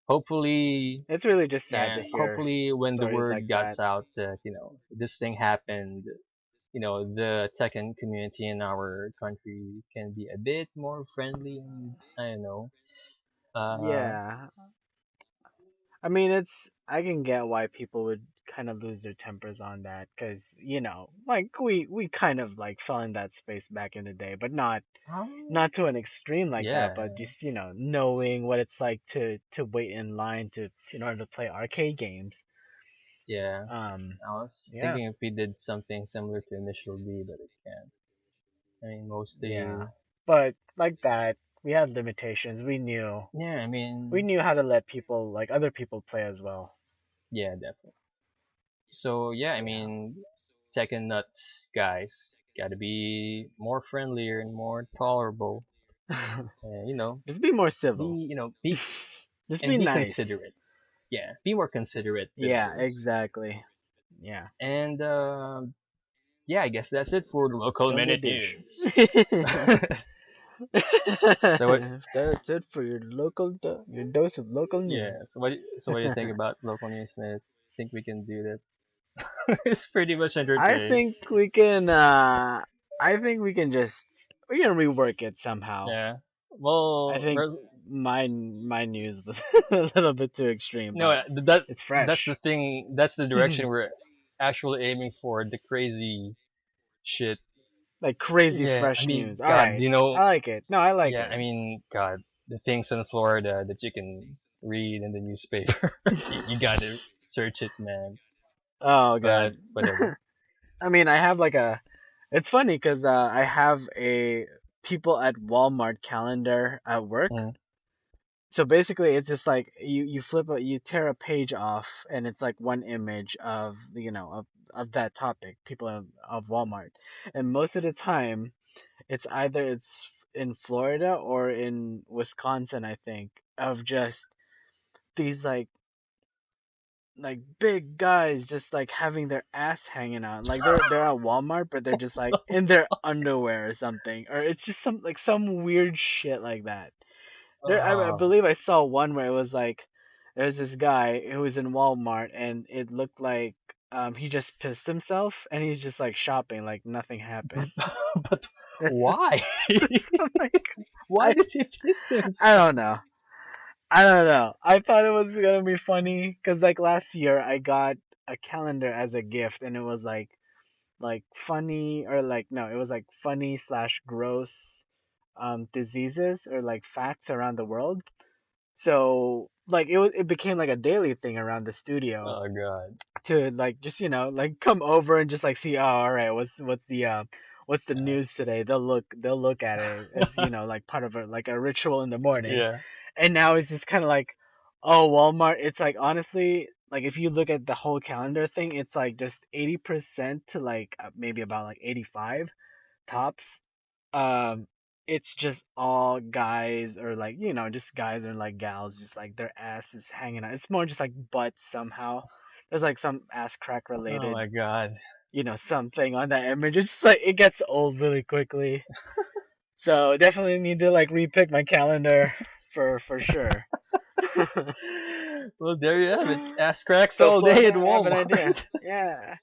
Hopefully, It's really just sad yeah. to hear Hopefully, when the stories like word that. gets out that this thing happened, the Tekken community in our country can be a bit more friendly and I don't know. Uh, Yeah. I mean, I can get why people would kind of lose their tempers on that because, like we kind of like fell in that space back in the day, but not to an extreme like that, yeah, but just, knowing what it's like to wait in line in order to play arcade games. yeah. Um, I was yeah. thinking if we did something similar to Initial D, but it can't. I mean, Yeah. mostly, But like that, we had limitations. yeah. I We mean, knew how to let people like other people play as well. yeah, definitely. So yeah, I Yeah. mean, Tekken nuts guys gotta be more friendlier and more tolerable, and Just be more be civil. be Just and be be nice. considerate. Yeah, be more considerate than Yeah, others. exactly. Yeah. And yeah, I guess that's it for the Just local don't be a minute douche. news. So what? That's it for your dose of local Yeah. news. So what do you think about local news, man? Think we can do that? It's pretty much I entertaining. think we can I think we can rework it somehow. Yeah. I Well, think my news was a little bit too extreme, no, but it's that's the fresh. thing. That's the direction we're actually aiming for. The crazy shit. Like crazy Yeah. I fresh mean, news. All God, right. I like it. No, I like yeah. it. I mean, God, the things in Florida that you can read in the newspaper. You gotta search it, man. Oh But god. whatever. I mean, I have like a. It's funny because I have a people at Walmart calendar at work. Mm. So basically, it's just like you tear a page off, and it's like one image of of that topic, people of Walmart, and most of the time, it's in Florida or in Wisconsin, I think, of just these like big guys just like having their ass hanging out. Like they're at Walmart, but they're just like in their underwear or something, or it's just some weird shit like that. I Oh. believe I saw one where it was like there's this guy who was in Walmart and it looked like he just pissed himself and he's just like shopping like nothing happened. But That's why? I'm like Why I did he piss I himself? don't know. I don't know. I thought it was gonna be funny because like last year I got a calendar as a gift and it was like funny or like no, it was like funny slash gross diseases or like facts around the world. So like it became like a daily thing around the studio Oh god. to like just like come over and just like see, oh, all right, what's the Uh, news today. They'll look at it as like part of a ritual in the morning. yeah. And now it's just kind of like, oh, Walmart. It's like honestly, like if you look at the whole calendar thing, it's like just 80% to like maybe about like 85 tops. Um, it's just all guys or like just guys or like gals, just like their ass is hanging out. It's more just like butts somehow. There's like some ass crack Oh related, my god. something on that image. It's just like it gets old really quickly. So definitely need to like repick my calendar for sure. Well, there you have it. Ass cracks So all day at Florida, I have an idea. Walmart. Yeah.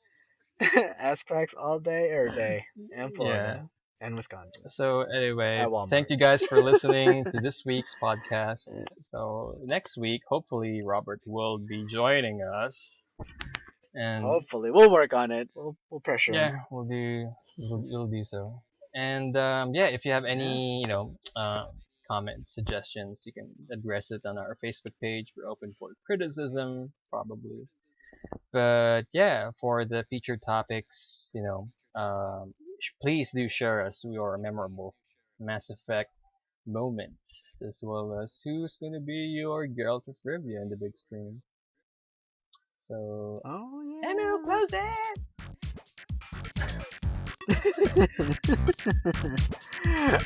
Ass cracks all day or day in Yeah. Florida and Wisconsin So at anyway, thank Walmart. you guys for listening to this week's podcast. So next week, hopefully Robert will be joining us, and Hopefully, we'll work on it. We'll pressure him. yeah, we'll do so. And yeah, if you have Yeah. any comments, suggestions, you can address it on our Facebook page. We're open for criticism, probably. But yeah, for the featured topics, please do share us your memorable Mass Effect moments, as well as who's gonna be your Geralt of Rivia in the big screen. So, Oh Emil, yeah. close it.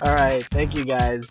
All right. Thank you guys.